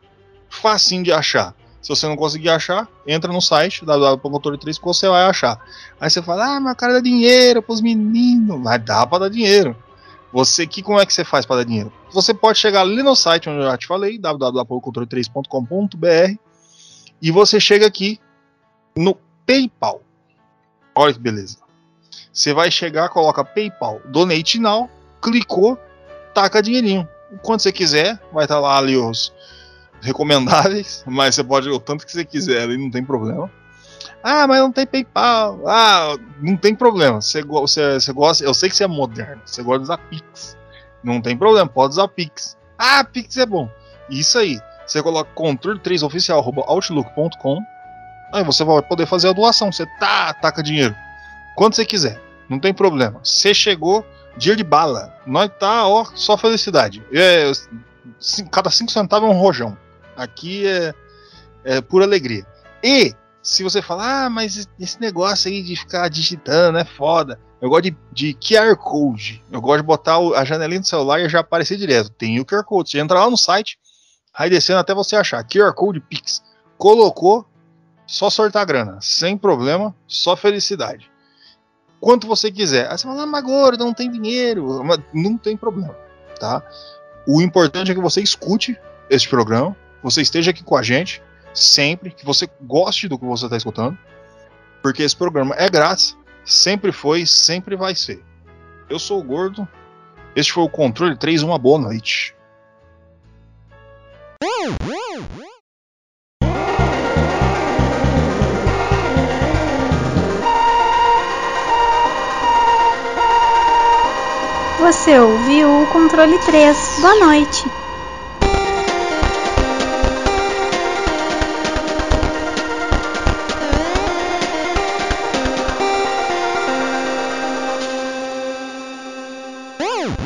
Facinho de achar. Se você não conseguir achar, entra no site www.controle3 que você vai achar. Aí você fala, ah, meu cara dá dinheiro pros meninos. Mas dá pra dar dinheiro. Como é que você faz pra dar dinheiro? Você pode chegar ali no site onde eu já te falei, www.controle3.com.br, e você chega aqui no PayPal. Olha que beleza. Você vai chegar, coloca PayPal, Donate Now, clicou, taca dinheirinho. Quando você quiser, vai estar lá ali os recomendáveis, mas você pode o tanto que você quiser ali, não tem problema. Ah, mas não tem PayPal. Ah, não tem problema. Você gosta, eu sei que você é moderno, você gosta de usar Pix. Não tem problema, pode usar Pix. Ah, Pix é bom. Isso aí. Você coloca controle3oficial@outlook.com. Aí você vai poder fazer a doação. Você taca dinheiro quando você quiser. Não tem problema. Você chegou, dia de bala. Nós tá, ó, só felicidade. Cada 5 centavos é um rojão. Aqui é pura alegria. E se você falar, ah, mas esse negócio aí de ficar digitando é foda. Eu gosto de QR Code. Eu gosto de botar a janelinha do celular e já aparecer direto. Tem o QR Code. Você entra lá no site, vai descendo até você achar. QR Code Pix. Colocou, só sortar grana. Sem problema, só felicidade. Quanto você quiser. Aí você fala, ah, mas gordo, não tem dinheiro. Mas não tem problema, tá? O importante é que você escute esse programa. Você esteja aqui com a gente sempre, que você goste do que você está escutando, porque esse programa é grátis, sempre foi, sempre vai ser. Eu sou o Gordo, este foi o Controle 3, uma boa noite.
Você ouviu o Controle 3. Boa noite.
Wow.